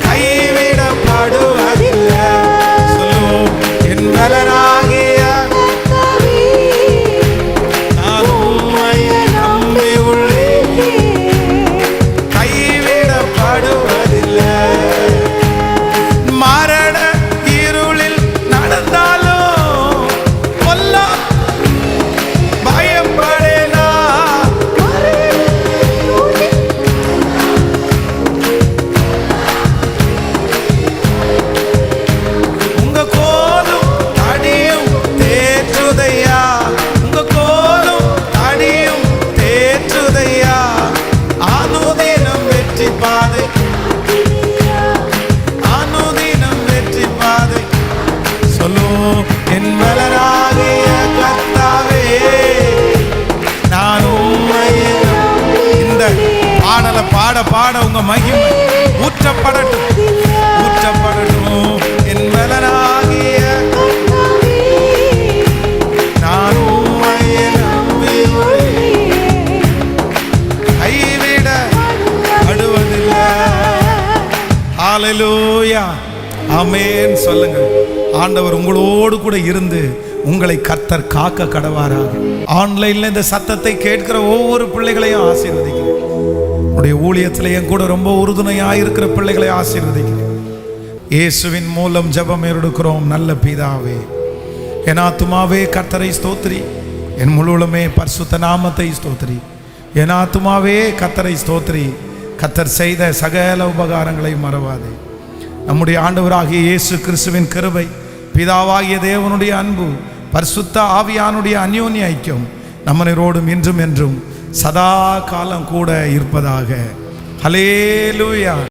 கைவிடப்படுவதில்லை. சொல்லுவோம். என் பலனாகிய நான் உம்மையை நம்பியுள்ளேன், கைவிடப்படுவதில்லை. மரண இருளில் நடந்தாலும் பயப்படேனா, உங்க கோலும் அடியும் தேற்றுதையா, உங்க கோலும் அடியும் தேற்றுதையா. அனுதினம் வெற்றி பாதை, அனுதினம் வெற்றி பாதை. சொல்லுவோம். என் பலனாகிய கர்த்தாவே, நான் உம்மையை. இந்த பாடலை பாட பாட உங்க மகிமை ஊற்றப்படட்டும், ஊற்றப்படட்டும். என் பலனாகிய நான் உம்மையை நம்பியுள்ளேன், கைவிடப்படுவதில்லை. ஹல்லேலூயா, ஆமென். சொல்லுங்க. ஆண்டவர் உங்களோடு கூட இருந்து உங்களை கர்த்தர் காக்க கடவாராக. ஆன்லைன்ல இந்த சத்தத்தை கேட்கிற ஒவ்வொரு பிள்ளைகளையும் ஆசீர்வதிக்கிறேன். உடைய ஊழியத்தில் என் கூட ரொம்ப உறுதுணையாக இருக்கிற பிள்ளைகளை ஆசீர்வதிக்கிறேன். இயேசுவின் மூலம் ஜெபம் எடுக்கிறோம் நல்ல பிதாவே. என் ஆத்துமாவே கர்த்தரை ஸ்தோத்திரி, என் முழுவலுமே பரிசுத்த நாமத்தை ஸ்தோத்திரி. என் ஆத்துமாவே கர்த்தரை ஸ்தோத்திரி, கர்த்தர் செய்த சகல உபகாரங்களை மறவாதே. நம்முடைய ஆண்டவராகிய இயேசு கிறிஸ்துவின் கிருபை, பிதாவாகிய தேவனுடைய அன்பு, பரிசுத்த ஆவியானுடைய அந்யோன்ய ஐக்கியம் நம்மனரோடும் இன்றும் என்றும் சதா காலம் கூட இருப்பதாக. ஹல்லேலூயா.